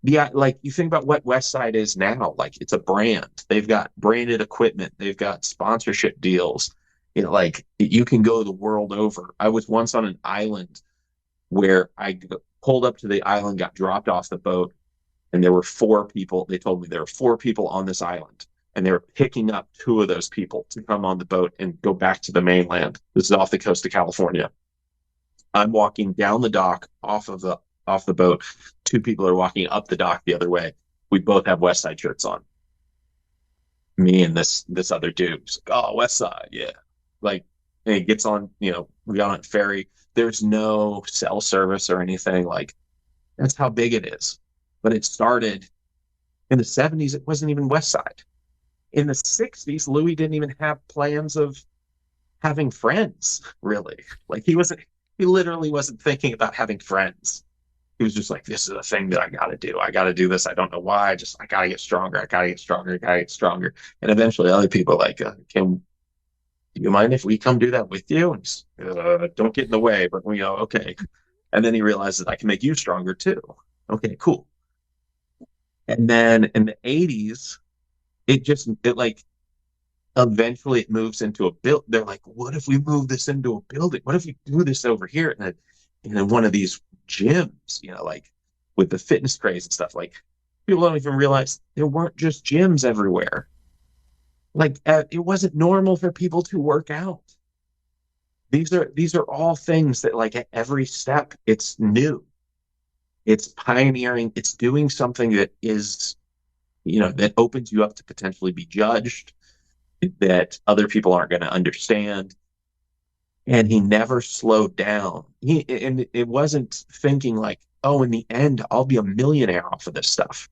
Yeah, like you think about what Westside is now, like it's a brand. They've got branded equipment, they've got sponsorship deals. Like you can go the world over. I was once on an island where I pulled up to the island, got dropped off the boat, and there were 4 people. They told me there were 4 people on this island, and they were picking up 2 of those people to come on the boat and go back to the mainland. This is off the coast of California. I'm walking down the dock off the boat. 2 people are walking up the dock the other way. We both have Westside shirts on. Me and this other dude. He's like, oh, Westside, yeah. Like, and he gets on, we got on ferry. There's no cell service or anything. Like, that's how big it is. But it started in the 70s. It wasn't even Westside. In the 60s, Louie didn't even have plans of having friends, really. Like, he literally wasn't thinking about having friends. He was just like, this is a thing that I got to do. I got to do this. I don't know why. I got to get stronger. I got to get stronger. I got to get stronger. And eventually other people like, do you mind if we come do that with you? And he's, don't get in the way, but okay. And then he realizes I can make you stronger too. Okay, cool. And then in the 80s, eventually it moves into a build. They're like, what if we move this into a building? What if we do this over here in one of these gyms, like with the fitness craze and stuff? Like people don't even realize there weren't just gyms everywhere. Like it wasn't normal for people to work out. These are all things that like at every step it's new. It's pioneering. It's doing something that is, that opens you up to potentially be judged, that other people aren't going to understand. And he never slowed down. And it wasn't thinking like, oh, in the end, I'll be a millionaire off of this stuff.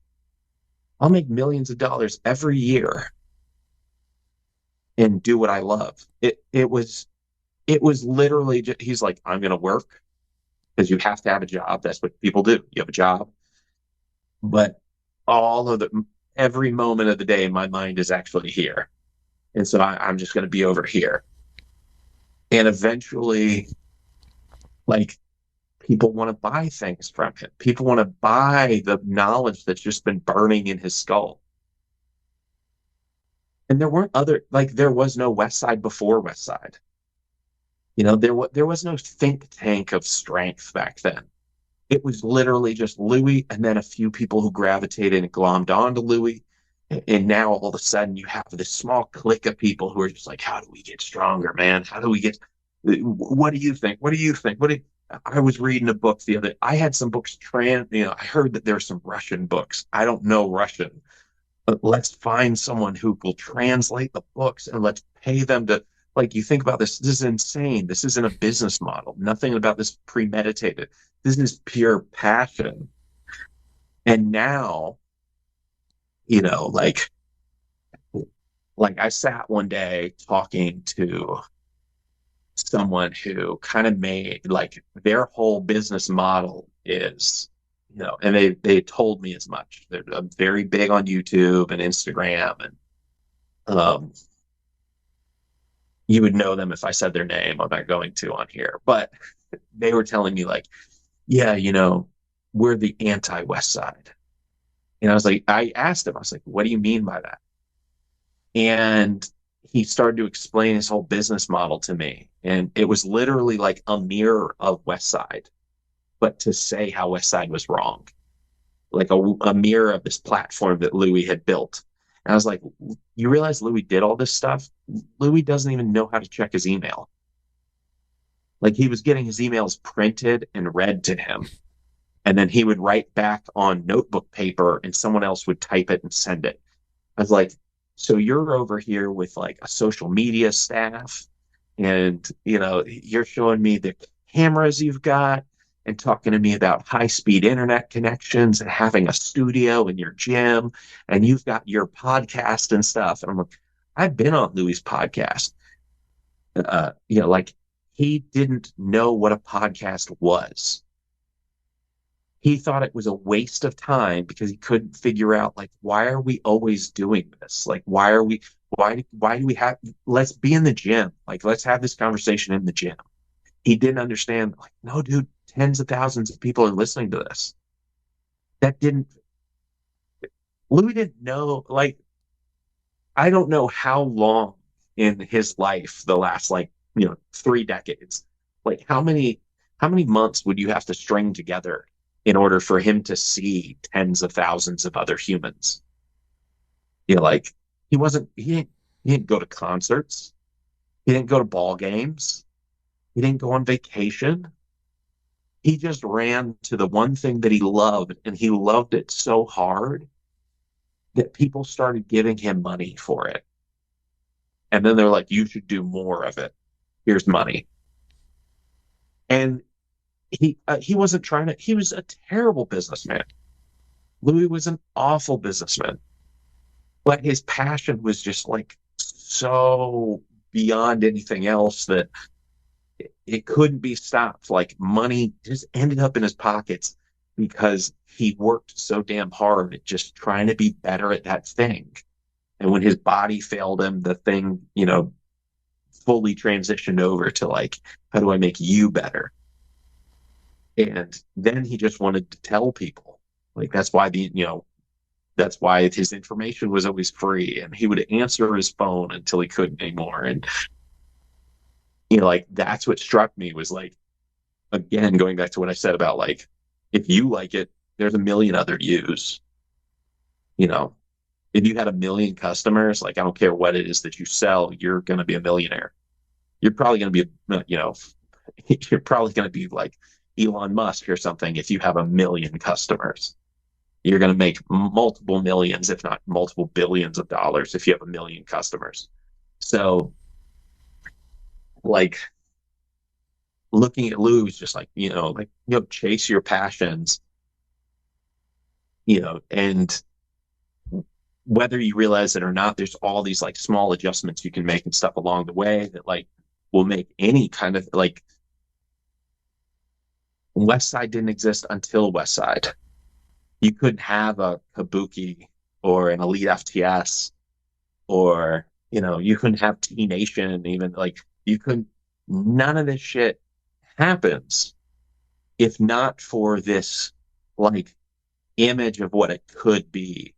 I'll make millions of dollars every year and do what I love. It was literally just, he's like, I'm going to work because you have to have a job. That's what people do. You have a job. But every moment of the day, my mind is actually here. And so I'm just going to be over here. And eventually, like, people want to buy things from him. People want to buy the knowledge that's just been burning in his skull. And there was no Westside before Westside. There was no think tank of strength back then. It was literally just Louie and then a few people who gravitated and glommed onto Louie. And now all of a sudden you have this small clique of people who are just like, how do we get stronger, man? How do we get, what do you think? What do you think? I was reading a book I had some books I heard that there's some Russian books. I don't know Russian, but let's find someone who will translate the books and let's pay them to, like, you think about this. This is insane. This isn't a business model. Nothing about this premeditated. This is pure passion. And now, you know, like I sat one day talking to someone who kind of made, like, their whole business model is, and they told me as much. They're very big on YouTube and Instagram, and you would know them if I said their name. I'm not going to on here, but they were telling me, like, yeah, we're the anti-Westside. And I asked him, I was like, what do you mean by that? And he started to explain his whole business model to me. And it was literally like a mirror of Westside, but to say how Westside was wrong, like a mirror of this platform that Louie had built. And I was like, you realize Louie did all this stuff? Louie doesn't even know how to check his email. Like, he was getting his emails printed and read to him. And then he would write back on notebook paper and someone else would type it and send it. I was like, so you're over here with like a social media staff and, you're showing me the cameras you've got and talking to me about high-speed internet connections and having a studio in your gym, and you've got your podcast and stuff. And I'm like, I've been on Louie's podcast. Like, he didn't know what a podcast was. He thought it was a waste of time because he couldn't figure out, like, why are we always doing this? Like, why do we have, let's be in the gym. Like, let's have this conversation in the gym. He didn't understand, like, no, dude, tens of thousands of people are listening to this. Louis didn't know, like, I don't know how long in his life, the last, 3 decades, like, how many months would you have to string together in order for him to see tens of thousands of other humans? Like, he didn't go to concerts. He didn't go to ball games. He didn't go on vacation. He just ran to the one thing that he loved, and he loved it so hard that people started giving him money for it. And then they're like, you should do more of it. Here's money. And he wasn't he was a terrible businessman. Louis was an awful businessman. But his passion was just, like, so beyond anything else that it couldn't be stopped. Like, money just ended up in his pockets because he worked so damn hard at just trying to be better at that thing. And when his body failed him, the thing, fully transitioned over to, like, how do I make you better? And then he just wanted to tell people. Like, that's why that's why his information was always free, and he would answer his phone until he couldn't anymore. And, like, that's what struck me was, like, again, going back to what I said about, like, if you like it, there's a million other yous. If you had 1 million customers, like, I don't care what it is that you sell, you're going to be a millionaire. You're probably going to be, you're probably going to be like Elon Musk or something. If you have 1 million customers, you're going to make multiple millions, if not multiple billions of dollars, if you have 1 million customers. So, like, looking at Lou is just like, chase your passions, and whether you realize it or not, there's all these, like, small adjustments you can make and stuff along the way that, like, will make any kind of, like, Westside didn't exist until Westside. You couldn't have a Kabuki or an Elite FTS, or, you couldn't have T Nation, even, like, you couldn't, none of this shit happens if not for this, like, image of what it could be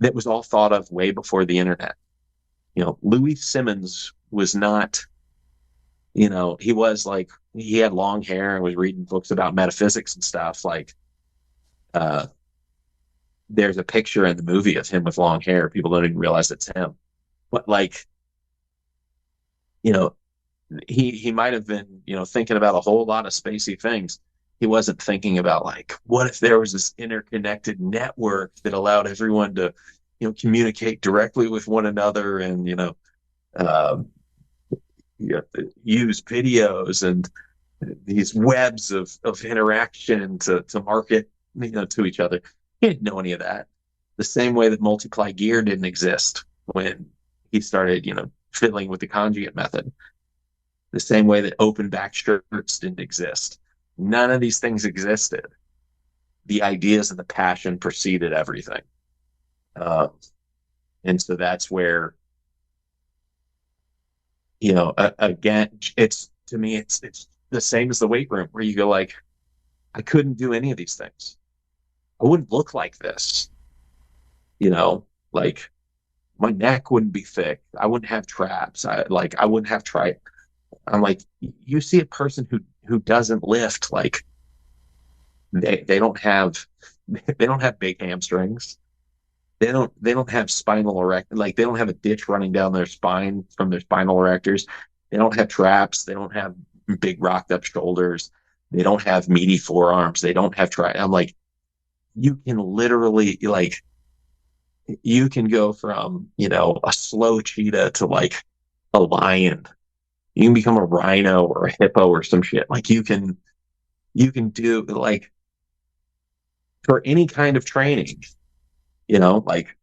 that was all thought of way before the internet. Louie Simmons was not, he was, like, he had long hair and was reading books about metaphysics and stuff. Like, there's a picture in the movie of him with long hair. People don't even realize it's him. But, like, he might have been, thinking about a whole lot of spacey things. He wasn't thinking about like, what if there was this interconnected network that allowed everyone to, communicate directly with one another and, uh, use videos and these webs of interaction to market, to each other. He didn't know any of that. The same way that multiply gear didn't exist when he started, fiddling with the conjugate method. The same way that open back shirts didn't exist. None of these things existed. The ideas and the passion preceded everything. And so that's where, again, it's, to me, it's the same as the weight room, where you go like, I couldn't do any of these things. I wouldn't look like this. Like my neck wouldn't be thick. I wouldn't have traps. I wouldn't have I'm like, you see a person who doesn't lift, like they don't have big hamstrings. They don't have spinal erect, like they don't have a ditch running down their spine from their spinal erectors. They don't have traps. They don't have big rocked up shoulders. They don't have meaty forearms. They don't have I'm like, you can literally, like, you can go from, a slow cheetah to like a lion. You can become a rhino or a hippo or some shit. Like you can do, like, for any kind of training, like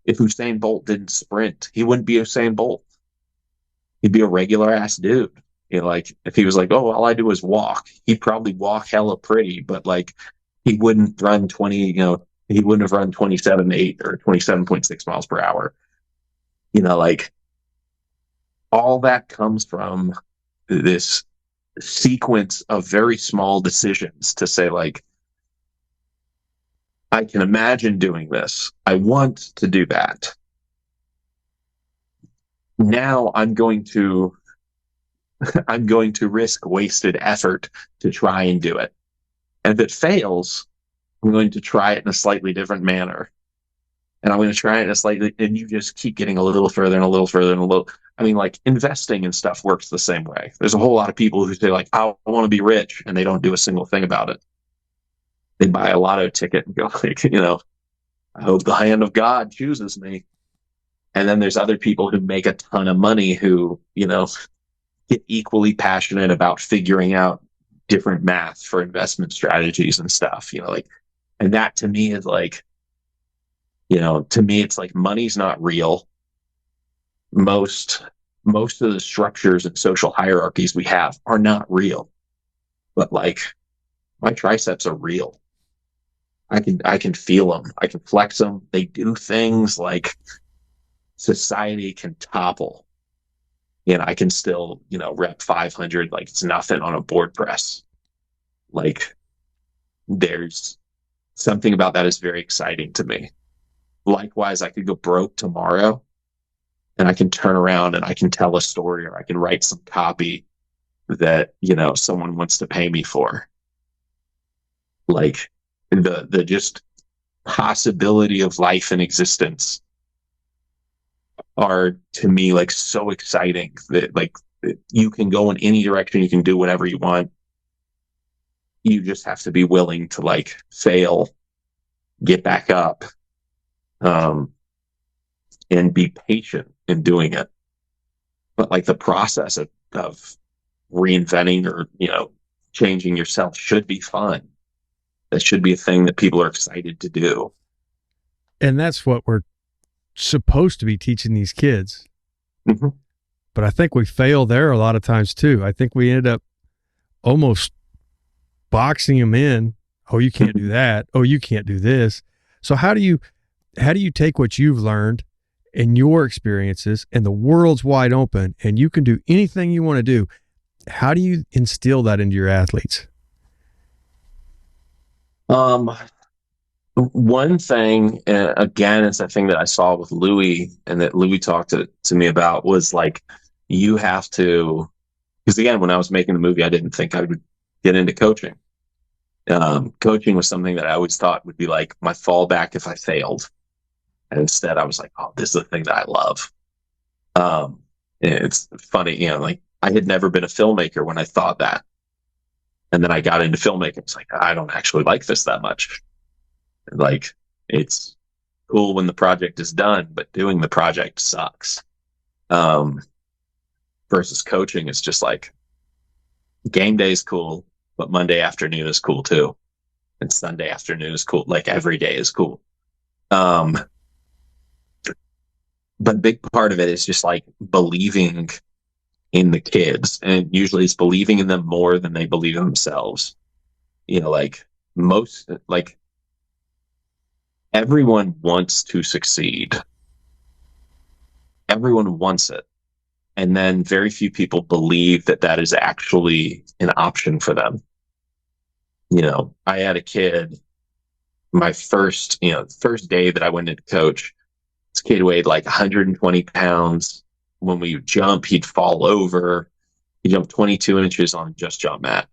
if Usain Bolt didn't sprint, he wouldn't be Usain Bolt. He'd be a regular ass dude. Like if he was like, oh, all I do is walk, he'd probably walk hella pretty, but like he wouldn't run 20, he wouldn't have run 27.8 or 27.6 miles per hour. Like all that comes from this sequence of very small decisions to say, like, I can imagine doing this. I want to do that. Now I'm going to risk wasted effort to try and do it. And if it fails, I'm going to try it in a slightly different manner. And I'm going to try it in a slightly, and you just keep getting a little further and a little further and a little. I mean, like investing and stuff works the same way. There's a whole lot of people who say like, I want to be rich, and they don't do a single thing about it. They buy a lotto ticket and go like, I hope the hand of God chooses me. And then there's other people who make a ton of money who, get equally passionate about figuring out different math for investment strategies and stuff, like, and that to me is like, to me, it's like money's not real. Most of the structures and social hierarchies we have are not real, but like my triceps are real. I can feel them. I can flex them. They do things like society can topple, and I can still, rep 500 like it's nothing on a board press. Like there's something about that is very exciting to me. Likewise, I could go broke tomorrow and I can turn around and I can tell a story, or I can write some copy that, someone wants to pay me for. Like the just possibility of life and existence are to me like so exciting that like you can go in any direction, you can do whatever you want. You just have to be willing to like fail, get back up, and be patient in doing it. But like the process of reinventing or, changing yourself should be fun. That should be a thing that people are excited to do. And that's what we're supposed to be teaching these kids. Mm-hmm. But I think we fail there a lot of times too. I think we end up almost boxing them in. Oh, you can't do that. Oh, you can't do this. So how do you take what you've learned and your experiences, and the world's wide open and you can do anything you want to do? How do you instill that into your athletes? One thing, again, it's a thing that I saw with Louie and that Louie talked to me about, was like, you have to, because again, when I was making the movie, I didn't think I would get into coaching. Coaching was something that I always thought would be like my fallback if I failed. And instead I was like, oh, this is the thing that I love. It's funny, like I had never been a filmmaker when I thought that. And then I got into filmmaking. It's like, I don't actually like this that much. Like, it's cool when the project is done, but doing the project sucks. Versus coaching is just like, game day is cool, but Monday afternoon is cool too. And Sunday afternoon is cool. Like, every day is cool. But a big part of it is just like believing in the kids. And usually it's believing in them more than they believe in themselves. You know, like everyone wants to succeed. Everyone wants it. And then very few people believe that that is actually an option for them. You know, I had a kid, my first day that I went into coach, this kid weighed like 120 pounds. When we would jump, he'd fall over. He jumped 22 inches on a just jump mat.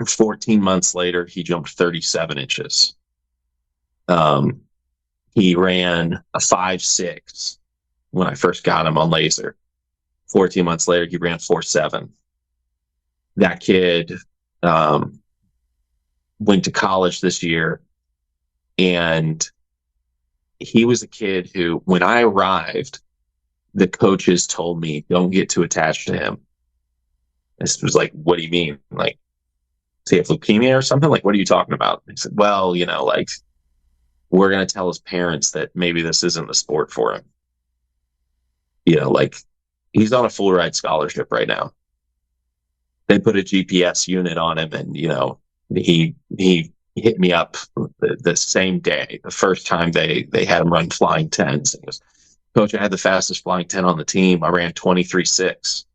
14 months later, he jumped 37 inches. He ran a 5.6 when I first got him on laser. 14 months later, he ran 4.7. That kid went to college this year, and he was a kid who, when I arrived, the coaches told me, don't get too attached to him. This was like, what do you mean? Like, does he have leukemia or something? Like, what are you talking about? He said, well, you know, like, we're going to tell his parents that maybe this isn't the sport for him. You know, like, he's on a full ride scholarship right now. They put a GPS unit on him, and, you know, he hit me up the same day, the first time they had him run flying 10s. He goes, Coach, I had the fastest flying 10 on the team. I ran 23.6.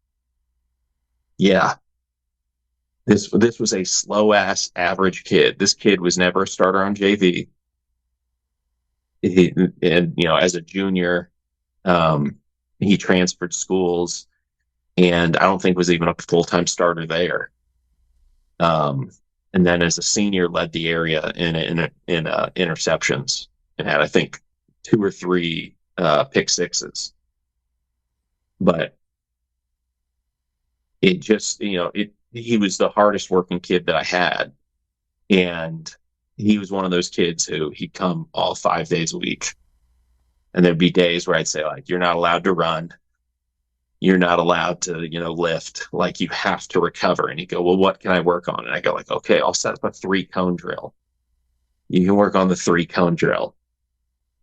Yeah. This was a slow ass average kid. This kid was never a starter on JV. And you know, as a junior, he transferred schools, and I don't think was even a full-time starter there. And then as a senior, led the area in interceptions, and had, I think, 2 or 3 pick sixes. But it just, you know, he was the hardest working kid that I had. And he was one of those kids who he'd come all 5 days a week. And there'd be days where I'd say, like, you're not allowed to run. You're not allowed to, you know, lift. Like, you have to recover. And he'd go, well, what can I work on? And I go, like, okay, I'll set up a 3-cone drill. You can work on the 3-cone drill.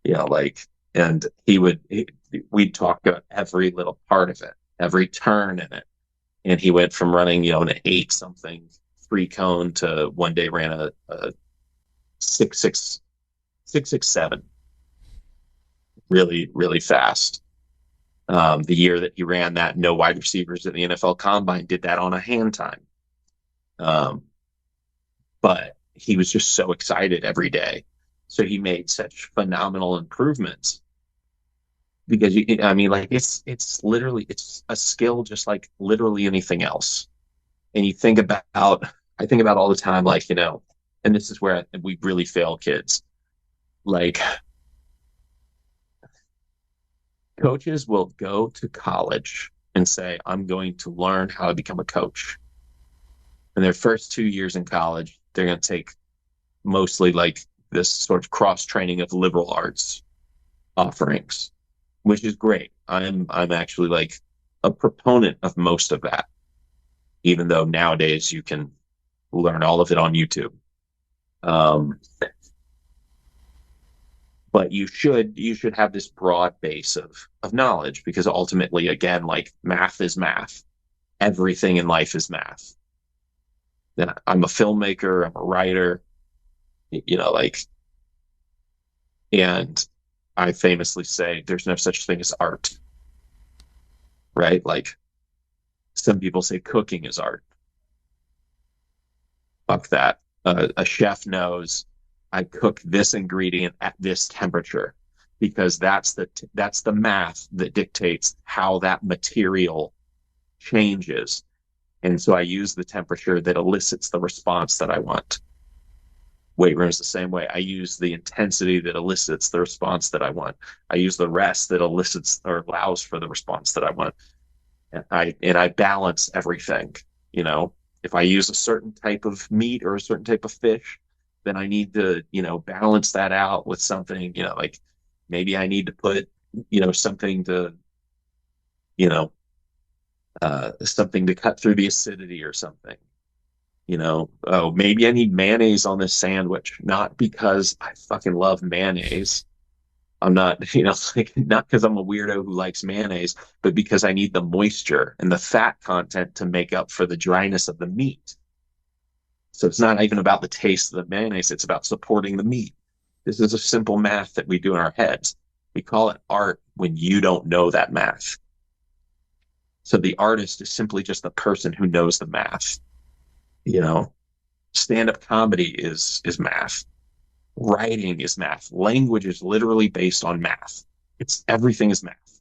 You know, like, and we'd talk about every little part of it, every turn in it. And he went from running, you know, an 8-something 3-cone to one day ran a 6.67. Really, really fast. The year that he ran that, no wide receivers at the NFL Combine did that on a hand time. But he was just so excited every day. So he made such phenomenal improvements. Because I mean, like, it's literally, it's a skill just like literally anything else. And I think about all the time, like, you know, and this is where we really fail kids. Like, coaches will go to college and say, I'm going to learn how to become a coach. And their first 2 years in college, they're going to take mostly like this sort of cross training of liberal arts offerings, which is great. I'm actually like a proponent of most of that, even though nowadays you can learn all of it on YouTube. But you should have this broad base of knowledge, because ultimately, again, like, math is math. Everything in life is math. Then I'm a filmmaker, I'm a writer, you know, like, and I famously say there's no such thing as art, right? Like, some people say cooking is art. Fuck that. A chef knows I cook this ingredient at this temperature, because that's the math that dictates how that material changes. And so I use the temperature that elicits the response that I want. Weight room is the same way. I use the intensity that elicits the response that I want. I use the rest that elicits or allows for the response that I want. And I balance everything. You know, if I use a certain type of meat or a certain type of fish, then I need to, balance that out with something, like maybe I need to put, something to, you know, something to cut through the acidity or something. Oh, maybe I need mayonnaise on this sandwich, not because I fucking love mayonnaise. I'm not, like not because I'm a weirdo who likes mayonnaise, but because I need the moisture and the fat content to make up for the dryness of the meat. So it's not even about the taste of the mayonnaise, it's about supporting the meat. This is a simple math that we do in our heads. We call it art when you don't know that math. So the artist is simply just the person who knows the math. Stand-up comedy is math. Writing is math. Language is literally based on math. Everything is math.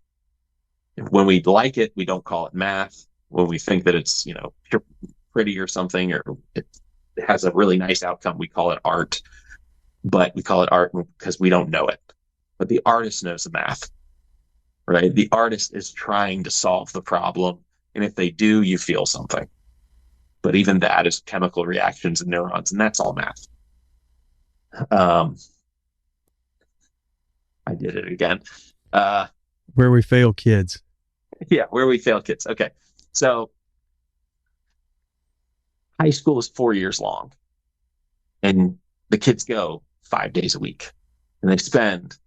When we like it, we don't call it math. When we think that it's, pretty or something, or it has a really nice outcome, we call it art. But we call it art because we don't know it. But the artist knows the math, right? The artist is trying to solve the problem. And if they do, you feel something. But even that is chemical reactions and neurons, and that's all math. I did it again. Where we fail kids. Yeah, where we fail kids. Okay. So high school is 4 years long, and the kids go 5 days a week, and they spend,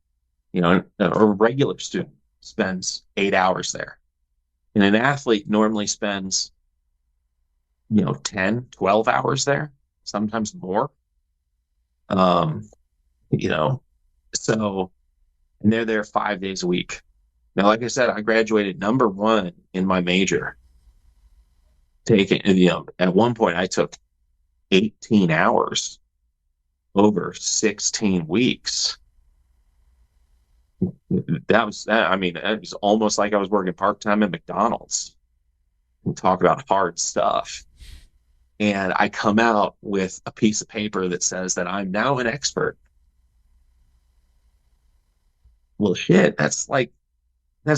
a regular student spends 8 hours there. And an athlete normally spends, 10, 12 hours there, sometimes more. So, and they're there 5 days a week. Now, like I said, I graduated number one in my major. At one point I took 18 hours over 16 weeks. That was, it was almost like I was working part-time at McDonald's. And talk about hard stuff. And I come out with a piece of paper that says that I'm now an expert. Well, shit, that's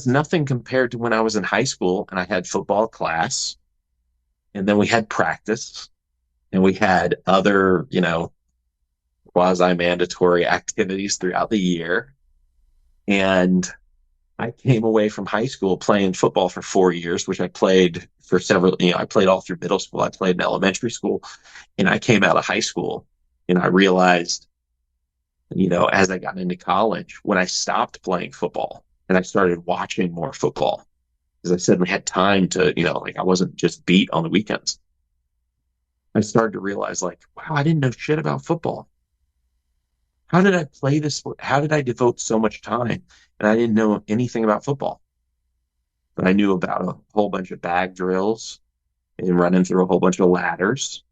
nothing compared to when I was in high school and I had football class, and then we had practice, and we had other, quasi-mandatory activities throughout the year. And I came away from high school playing football for 4 years, which I played for several, I played all through middle school. I played in elementary school, and I came out of high school and I realized, as I got into college, when I stopped playing football and I started watching more football, as I said, we had time to, I wasn't just beat on the weekends. I started to realize, wow, I didn't know shit about football. How did I play this sport? How did I devote so much time? And I didn't know anything about football. But I knew about a whole bunch of bag drills and running through a whole bunch of ladders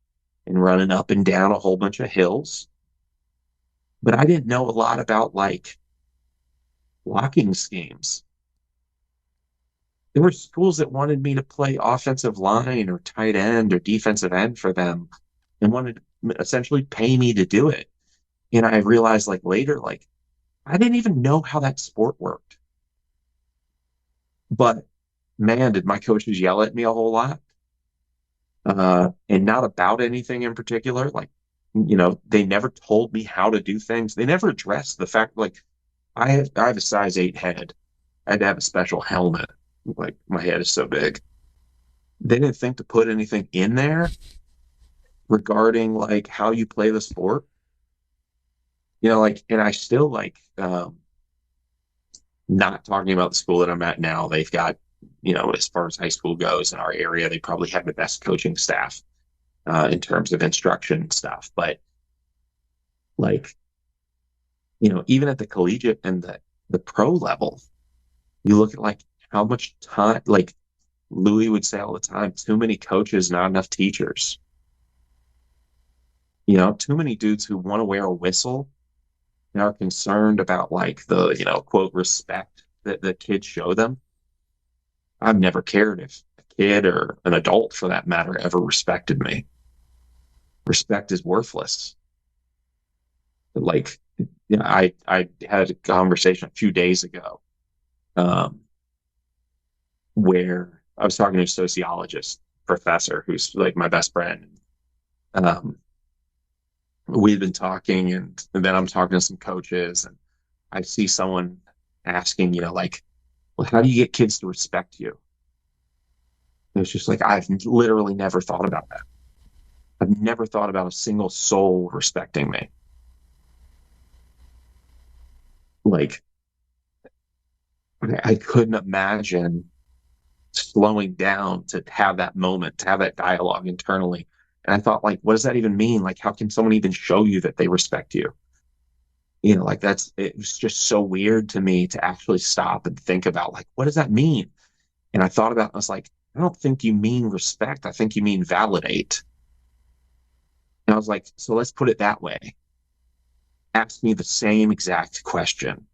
and running up and down a whole bunch of hills. But I didn't know a lot about blocking schemes. There were schools that wanted me to play offensive line or tight end or defensive end for them and wanted to essentially pay me to do it. And I realized later, I didn't even know how that sport worked. But man, did my coaches yell at me a whole lot. And not about anything in particular. They never told me how to do things. They never addressed the fact, I have a size 8 head. I had to have a special helmet. My head is so big. They didn't think to put anything in there regarding how you play the sport. And I still not talking about the school that I'm at now. They've got, as far as high school goes in our area, they probably have the best coaching staff in terms of instruction stuff. But even at the collegiate and the pro level, you look at how much time, Louie would say all the time, too many coaches, not enough teachers. Too many dudes who want to wear a whistle and are concerned about the, quote, respect that the kids show them. I've never cared if a kid or an adult for that matter ever respected me. Respect is worthless. I had a conversation a few days ago where I was talking to a sociologist professor who's like my best friend. We'd been talking, and then I'm talking to some coaches, and I see someone asking, like, well, how do you get kids to respect you? And it's just like, I've literally never thought about that. I've never thought about a single soul respecting me. Like, I couldn't imagine slowing down to have that moment, to have that dialogue internally. And I thought, like, what does that even mean? Like, how can someone even show you that they respect you? Like it was just so weird to me to actually stop and think about, like, what does that mean? And I thought about it, I was like, I don't think you mean respect. I think you mean validate. And I was like, so let's put it that way. Ask me the same exact question,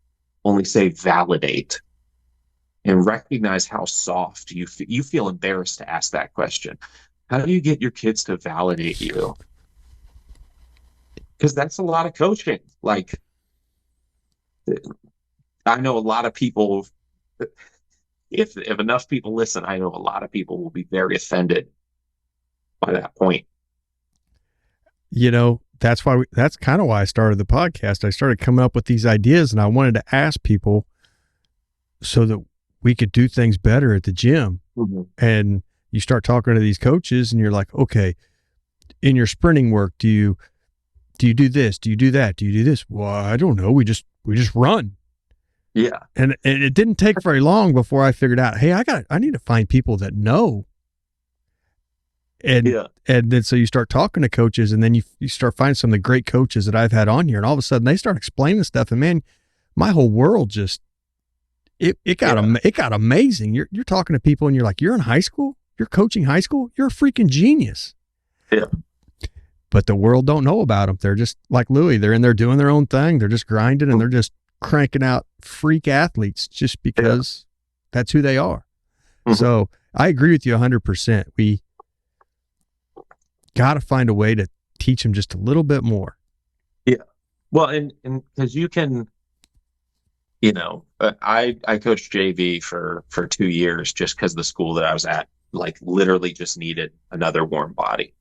only say validate, and recognize how soft you feel embarrassed to ask that question. How do you get your kids to validate you? Because that's a lot of coaching. Like, I know a lot of people, if enough people listen, I know a lot of people will be very offended by that point. That's kind of why I started the podcast. I started coming up with these ideas, and I wanted to ask people so that we could do things better at the gym. Mm-hmm. And you start talking to these coaches, and you're like, okay, in your sprinting work, do you do this? Do you do that? Do you do this? Well, I don't know. We just run. Yeah. And it didn't take very long before I figured out, hey, I need to find people that know. And then so you start talking to coaches, and then you start finding some of the great coaches that I've had on here, and all of a sudden they start explaining stuff, and man, my whole world just it got amazing. You're talking to people, and you're like, you're in high school, you're coaching high school, you're a freaking genius. Yeah. But the world don't know about them. They're just like Louie. They're in there doing their own thing. They're just grinding, and they're just cranking out freak athletes just because that's who they are. Mm-hmm. So I agree with you 100%. We got to find a way to teach them just a little bit more. Yeah. Well, and because you can, I coached JV for 2 years just because the school that I was at, like, literally just needed another warm body.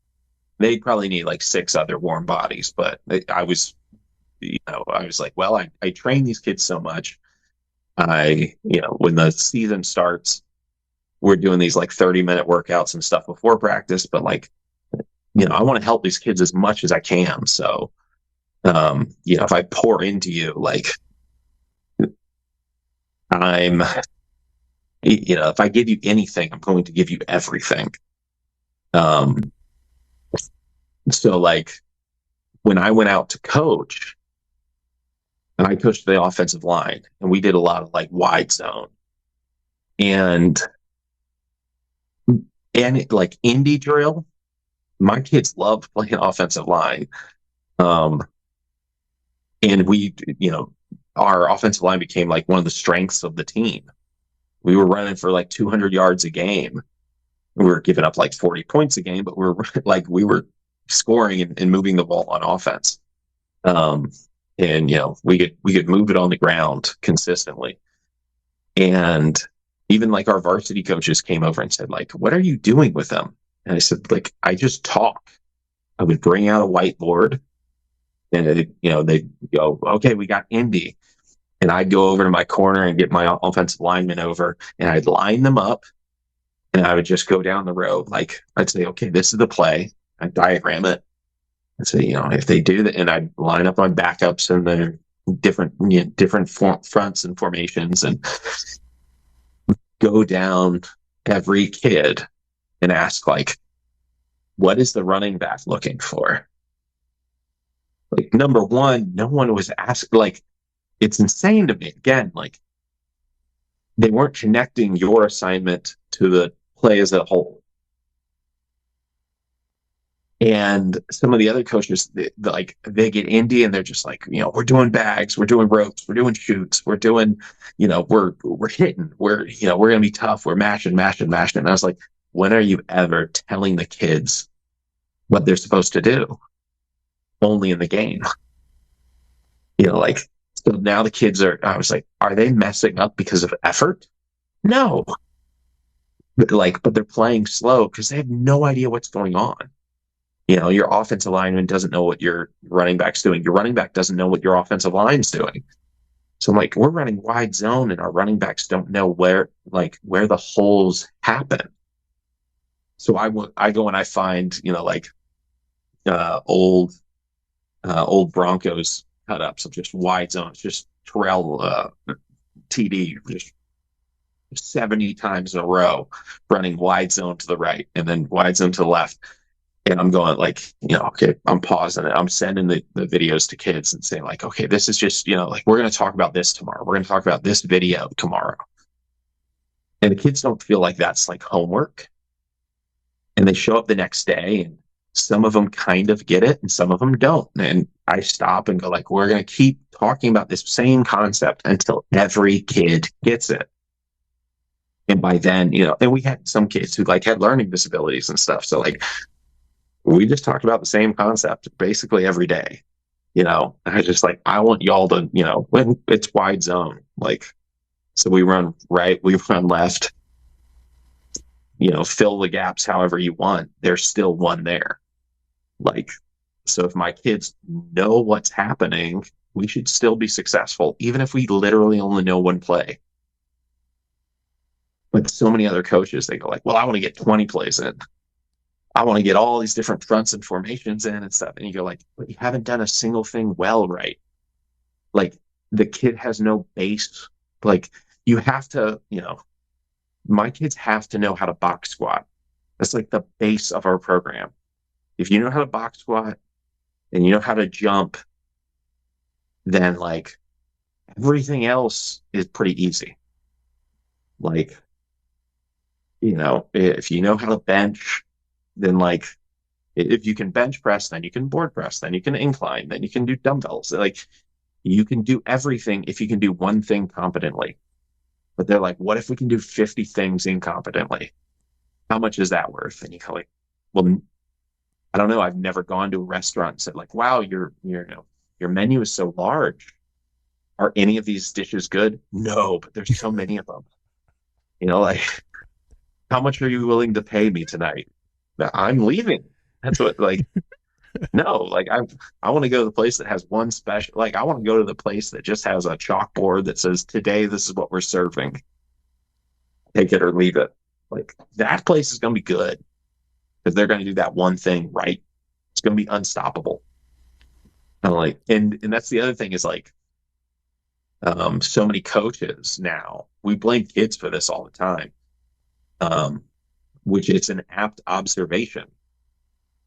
They probably need like 6 other warm bodies, but I was like, well, I train these kids so much. When the season starts, we're doing these like 30-minute workouts and stuff before practice, but like, I want to help these kids as much as I can. So, if I pour into you, like, if I give you anything, I'm going to give you everything. So like when I went out to coach, and I coached the offensive line, and we did a lot of like wide zone and like indie drill, my kids loved playing offensive line. And we, our offensive line became like one of the strengths of the team. We were running for like 200 yards a game. We were giving up like 40 points a game, but we were scoring and moving the ball on offense. And we could move it on the ground consistently. And even like our varsity coaches came over and said, like, what are you doing with them? And I said, like, I just talk. I would bring out a whiteboard, and they'd go, okay, we got Indy. And I'd go over to my corner and get my offensive linemen over, and I'd line them up, and I would just go down the road. Like, I'd say, okay, this is the play. I'd diagram it. I'd say, if they do that, and I'd line up my backups and their different fronts and formations, and go down every kid and ask, like, what is the running back looking for? Like, number one, no one was asked. Like, it's insane to me. Again, like, they weren't connecting your assignment to the play as a whole. And some of the other coaches, they get indie, and they're just like, we're doing bags, we're doing ropes, we're doing shoots, we're doing, we're hitting, we're going to be tough, we're mashing. And I was like, when are you ever telling the kids what they're supposed to do? Only in the game. So now the kids I was like, are they messing up because of effort? No. but they're playing slow because they have no idea what's going on. Your offensive lineman doesn't know what your running back's doing. Your running back doesn't know what your offensive line's doing. So I'm like, we're running wide zone and our running backs don't know where the holes happen. So I go and I find, old Broncos cut ups of just wide zones, just Terrell TD, just 70 times in a row, running wide zone to the right and then wide zone to the left. And I'm going okay, I'm pausing it. I'm sending the videos to kids and saying okay, this is just, we're going to talk about this tomorrow. We're going to talk about this video tomorrow. And the kids don't feel like that's like homework. And they show up the next day and some of them kind of get it and some of them don't. And I stop and go we're going to keep talking about this same concept until every kid gets it. And by then, and we had some kids who had learning disabilities and stuff. So we just talked about the same concept basically every day. I was just I want y'all to, when it's wide zone, so we run right, we run left, fill the gaps however you want. There's still one there. So if my kids know what's happening, we should still be successful, even if we literally only know one play. But so many other coaches, they go well, I want to get 20 plays in. I want to get all these different fronts and formations in and stuff. And you go but you haven't done a single thing well, right? The kid has no base. You have to, my kids have to know how to box squat. That's the base of our program. If you know how to box squat and you know how to jump, then everything else is pretty easy. If you know how to bench, then if you can bench press, then you can board press, then you can incline, then you can do dumbbells. You can do everything if you can do one thing competently. But they're what if we can do 50 things incompetently? How much is that worth? And you go well, I don't know. I've never gone to a restaurant and said wow, your menu is so large. Are any of these dishes good? No, but there's so many of them. How much are you willing to pay me tonight? I'm leaving. That's what no, I want to go to the place that has one special, I want to go to the place that just has a chalkboard that says, today, this is what we're serving. Take it or leave it. That place is going to be good because they're going to do that one thing right. It's going to be unstoppable. And that's the other thing is so many coaches now, we blame kids for this all the time. Which it's an apt observation,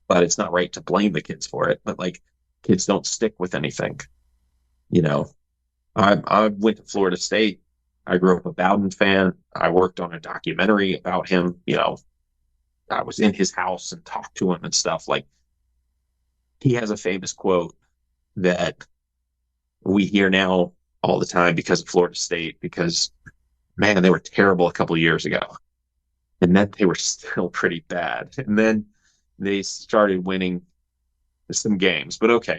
but it's not right to blame the kids for it. But kids don't stick with anything. I went to Florida State. I grew up a Bowden fan. I worked on a documentary about him. I was in his house and talked to him and stuff. He has a famous quote that we hear now all the time because of Florida State, because man, they were terrible a couple of years ago. And then they were still pretty bad. And then they started winning some games. But okay,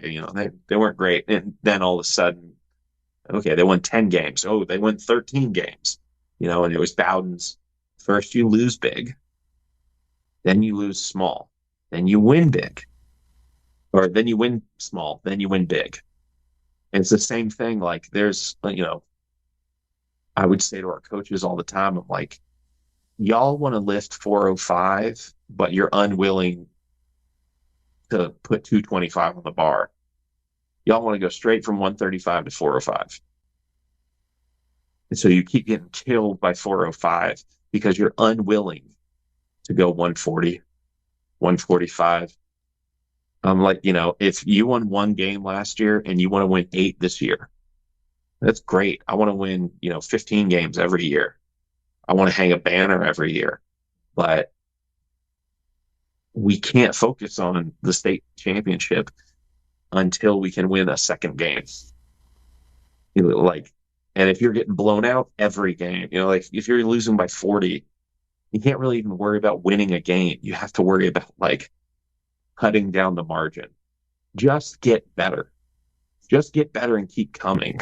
they weren't great. And then all of a sudden, okay, they won 10 games. Oh, they won 13 games. And it was Bowden's. First you lose big. Then you lose small. Then you win big. Or then you win small. Then you win big. And it's the same thing. There's, I would say to our coaches all the time, I'm y'all want to lift 405, but you're unwilling to put 225 on the bar. Y'all want to go straight from 135 to 405. And so you keep getting killed by 405 because you're unwilling to go 140, 145. if you won one game last year and you want to win 8 this year, that's great. I want to win, 15 games every year. I want to hang a banner every year, but we can't focus on the state championship until we can win a second game. And if you're getting blown out every game, if you're losing by 40, you can't really even worry about winning a game. You have to worry about cutting down the margin. Just get better. Just get better and keep coming.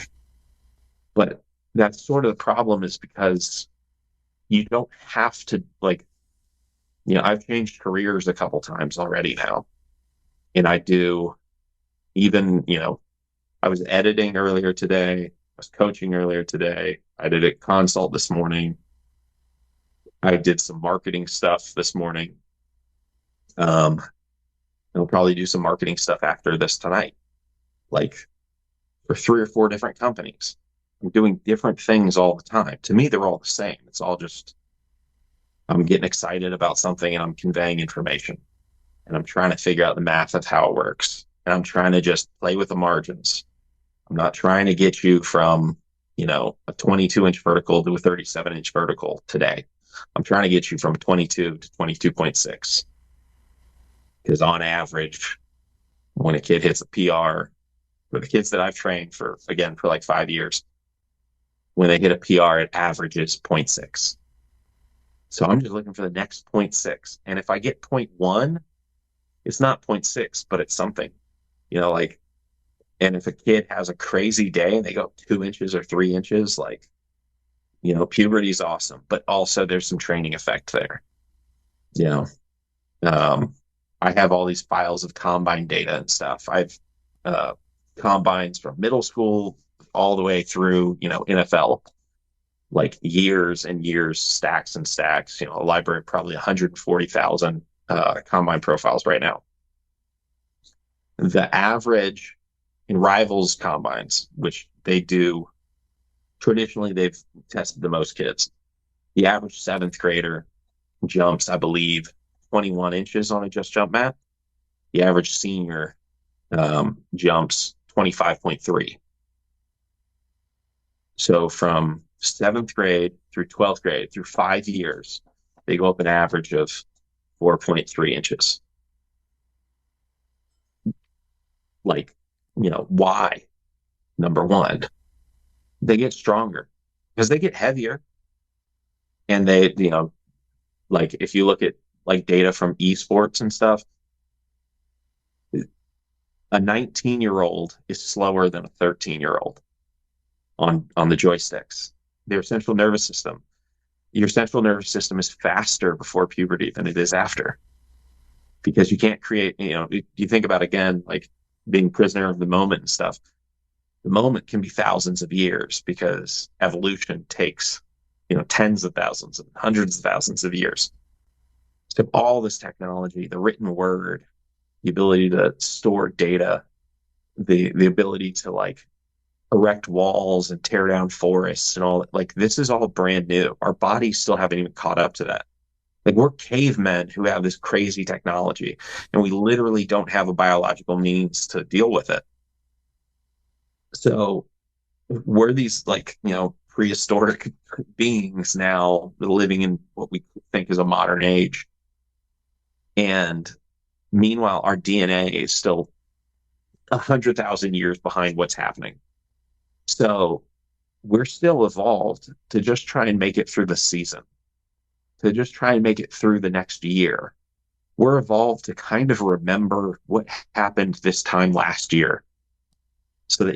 But that's sort of the problem, is because you don't have to, like, I've changed careers a couple times already now. And I do even, I was editing earlier today. I was coaching earlier today. I did a consult this morning. I did some marketing stuff this morning. I'll probably do some marketing stuff after this tonight, like for 3 or 4 different companies. I'm doing different things all the time. To me, they're all the same. It's all just, I'm getting excited about something and I'm conveying information and I'm trying to figure out the math of how it works. And I'm trying to just play with the margins. I'm not trying to get you from, a 22-inch vertical to a 37-inch vertical today. I'm trying to get you from 22 to 22.6. Because on average, when a kid hits a PR, for the kids that I've trained for like 5 years, when they hit a PR, it averages 0.6. So I'm just looking for the next 0.6. And if I get 0.1, it's not 0.6, but it's something, and if a kid has a crazy day and they go 2 inches or 3 inches, puberty is awesome, but also there's some training effect there. I have all these files of combine data and stuff. I've combines from middle school all the way through, NFL, like years and years, stacks and stacks, a library of probably 140,000 combine profiles right now. The average in rivals combines, which they do, traditionally they've tested the most kids. The average 7th grader jumps, I believe, 21 inches on a just jump mat. The average senior jumps 25.3. So from 7th grade through 12th grade, through 5 years, they go up an average of 4.3 inches. Why? Number one, they get stronger because they get heavier. And they, if you look at data from esports and stuff, a 19-year-old is slower than a 13-year-old on the joysticks. Your central nervous system is faster before puberty than it is after, because you can't create, you think about, again, being prisoner of the moment and stuff. The moment can be thousands of years because evolution takes, tens of thousands and hundreds of thousands of years. So all this technology, the written word, the ability to store data, the ability to erect walls and tear down forests and all that, this is all brand new. Our bodies still haven't even caught up to that. We're cavemen who have this crazy technology, and we literally don't have a biological means to deal with it. So we're these prehistoric beings now living in what we think is a modern age. And meanwhile, our DNA is still 100,000 years behind what's happening. So we're still evolved to just try and make it through the season, to just try and make it through the next year. We're evolved to kind of remember what happened this time last year, so that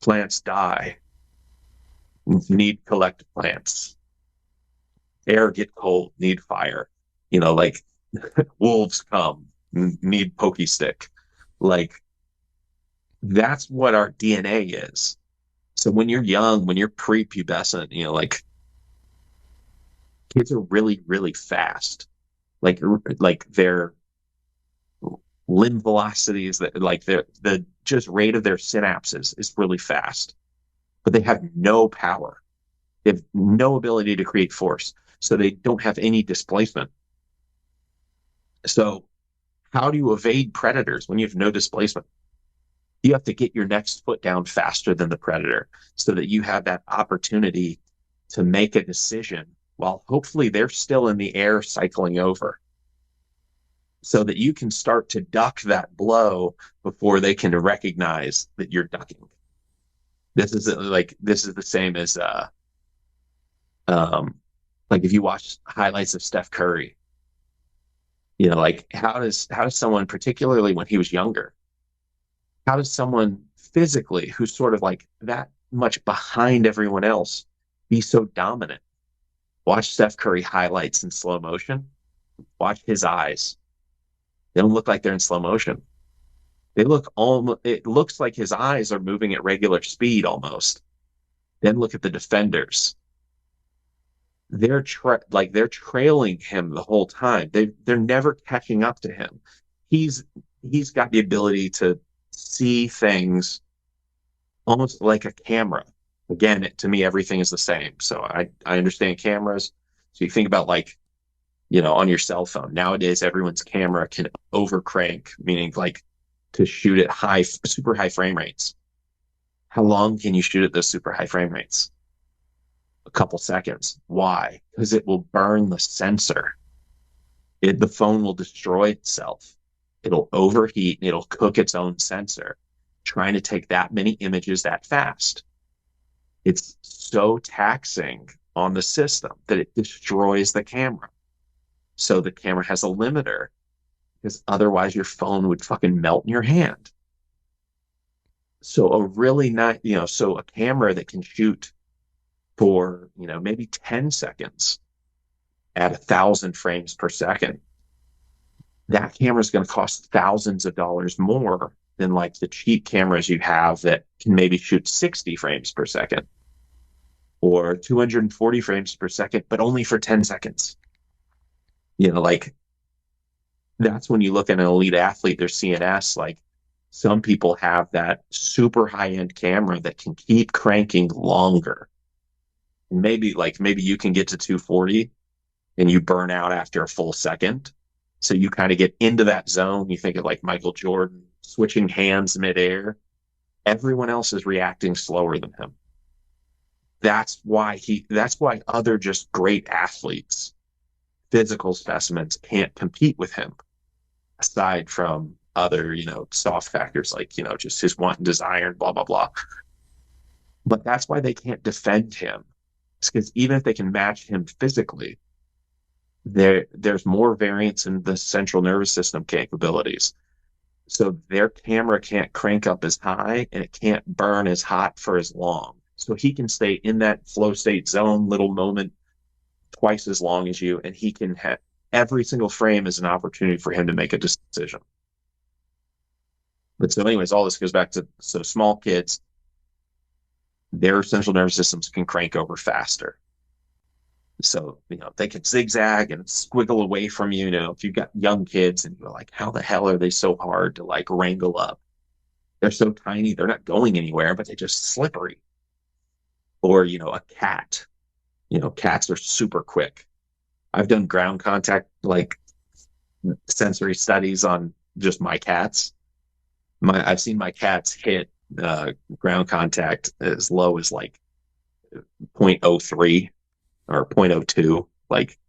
plants die, need collect plants, air get cold, need fire, wolves come, need pokey stick. That's what our DNA is. So when you're young, when you're prepubescent, kids are really, really fast. Their limb velocities, the just rate of their synapses is really fast, but they have no power. They have no ability to create force, so they don't have any displacement. So how do you evade predators when you have no displacement? You have to get your next foot down faster than the predator, so that you have that opportunity to make a decision while hopefully they're still in the air cycling over, so that you can start to duck that blow before they can recognize that you're ducking. This is the same as if you watch highlights of Steph Curry, how does someone, particularly when he was younger, how does someone physically who's sort of that much behind everyone else be so dominant. Watch Steph Curry highlights in slow motion. Watch his eyes. They don't look like they're in slow motion. They look almost, it looks like his eyes are moving at regular speed almost. Then look at the defenders. They're trailing him the whole time. They're never catching up to him. He's got the ability to see things almost like a camera. Again, to me, everything is the same. So I understand cameras. So you think about like, on your cell phone. Nowadays, everyone's camera can overcrank, meaning like to shoot at super high frame rates. How long can you shoot at those super high frame rates? A couple seconds. Why? Because it will burn the sensor. The phone will destroy itself. It'll overheat and it'll cook its own sensor, trying to take that many images that fast. It's so taxing on the system that it destroys the camera. So the camera has a limiter, because otherwise your phone would fucking melt in your hand. So so a camera that can shoot for, maybe 10 seconds at 1,000 frames per second, that camera is going to cost thousands of dollars more than like the cheap cameras you have that can maybe shoot 60 frames per second or 240 frames per second, but only for 10 seconds. Like that's when you look at an elite athlete, their CNS, like some people have that super high-end camera that can keep cranking longer. And maybe you can get to 240 and you burn out after a full second. So you kind of get into that zone. You think of like Michael Jordan switching hands midair. Everyone else is reacting slower than him. That's why other just great athletes, physical specimens, can't compete with him, aside from other, soft factors like, just his want and desire and blah, blah, blah. But that's why they can't defend him. It's because even if they can match him physically, there's more variance in the central nervous system capabilities. So their camera can't crank up as high and it can't burn as hot for as long. So he can stay in that flow state zone, little moment, twice as long as you, and he can have every single frame is an opportunity for him to make a decision. But so anyways, all this goes back to, so small kids, their central nervous systems can crank over faster. So, they can zigzag and squiggle away from you. If you've got young kids and you're like, how the hell are they so hard to like wrangle up? They're so tiny, they're not going anywhere, but they're just slippery. Or, a cat. Cats are super quick. I've done ground contact, like sensory studies on just my cats. I've seen my cats hit ground contact as low as like 0.03 or 0.02, like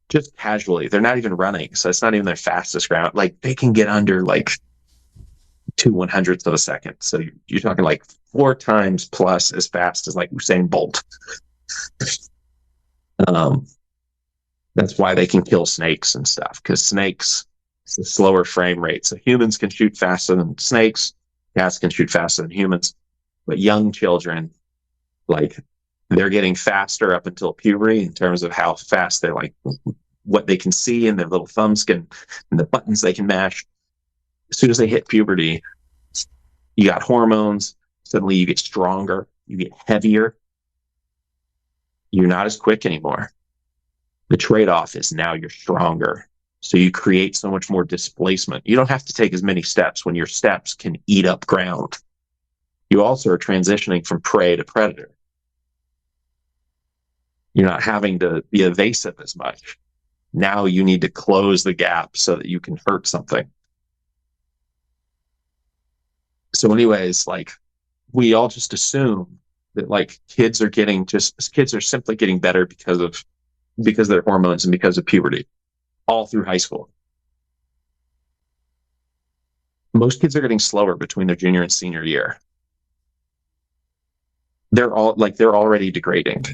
just casually. They're not even running, so it's not even their fastest ground. Like they can get under like 2/100ths of a second. So you're talking like 4 times plus as fast as like Usain Bolt. That's why they can kill snakes and stuff, because snakes, it's a slower frame rate. So humans can shoot faster than snakes, cats can shoot faster than humans, but young children, like they're getting faster up until puberty in terms of how fast they're like what they can see and their little thumbs and the buttons they can mash. As soon as they hit puberty, you got hormones. Suddenly you get stronger, you get heavier. You're not as quick anymore. The trade-off is now you're stronger. So you create so much more displacement. You don't have to take as many steps when your steps can eat up ground. You also are transitioning from prey to predator. You're not having to be evasive as much. Now you need to close the gap so that you can hurt something. So anyways, like we all just assume that like kids are simply getting better because of their hormones and because of puberty all through high school. Most kids are getting slower between their junior and senior year. They're already degrading.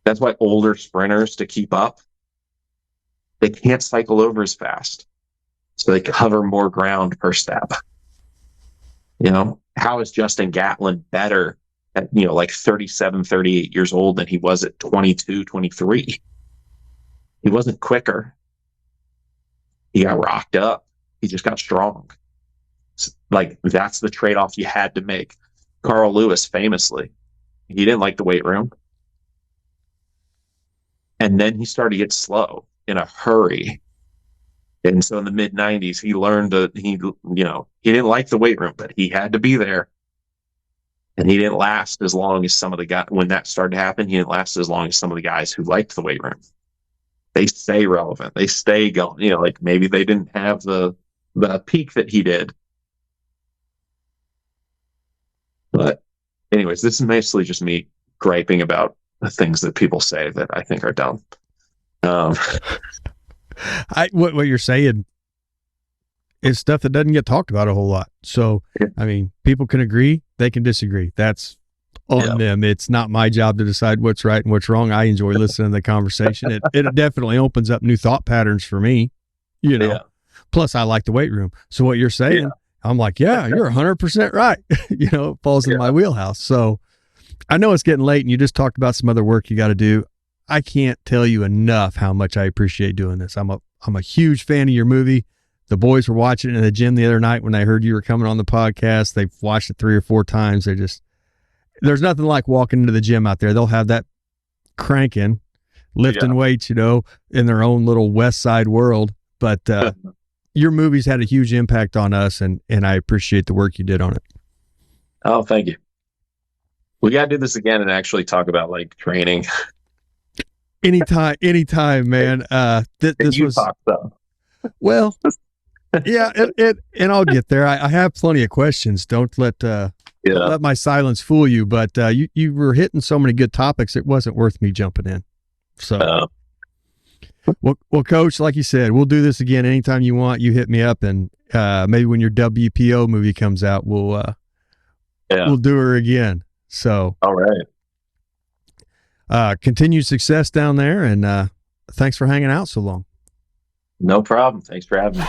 That's why older sprinters, to keep up, they can't cycle over as fast. So they cover more ground per step. How is Justin Gatlin better at, like 37, 38 years old than he was at 22, 23. He wasn't quicker. He got rocked up. He just got strong. Like, that's the trade-off you had to make. Carl Lewis, famously, he didn't like the weight room. And then he started to get slow in a hurry. And so in the mid 90s, he learned that he didn't like the weight room, but he had to be there. And he didn't last as long as some of the guys, when that started to happen, he didn't last as long as some of the guys who liked the weight room. They stay relevant. They stay going, like maybe they didn't have the peak that he did. But anyways, this is mostly just me griping about the things that people say that I think are dumb. What you're saying is stuff that doesn't get talked about a whole lot. So, Yeah. I mean, people can agree, they can disagree. That's on them. It's not my job to decide what's right and what's wrong. I enjoy listening to the conversation. It definitely opens up new thought patterns for me, Yeah. Plus I like the weight room. So what you're saying, I'm like, yeah, you're 100% right. It falls in my wheelhouse. So I know it's getting late and you just talked about some other work you got to do. I can't tell you enough how much I appreciate doing this. I'm a huge fan of your movie. The boys were watching it in the gym the other night when they heard you were coming on the podcast. They've watched it 3 or 4 times. There's nothing like walking into the gym out there. They'll have that cranking, lifting weights, in their own little Westside world. But your movies had a huge impact on us, and I appreciate the work you did on it. Oh, thank you. We got to do this again and actually talk about like training. Anytime, man. This was talk, though. Well, yeah, and I'll get there. I have plenty of questions. Don't let my silence fool you. But you were hitting so many good topics, it wasn't worth me jumping in. So, well, Coach, like you said, we'll do this again anytime you want. You hit me up, and maybe when your WPO movie comes out, we'll do her again. So, all right. Continued success down there, and thanks for hanging out so long. No problem. Thanks for having me.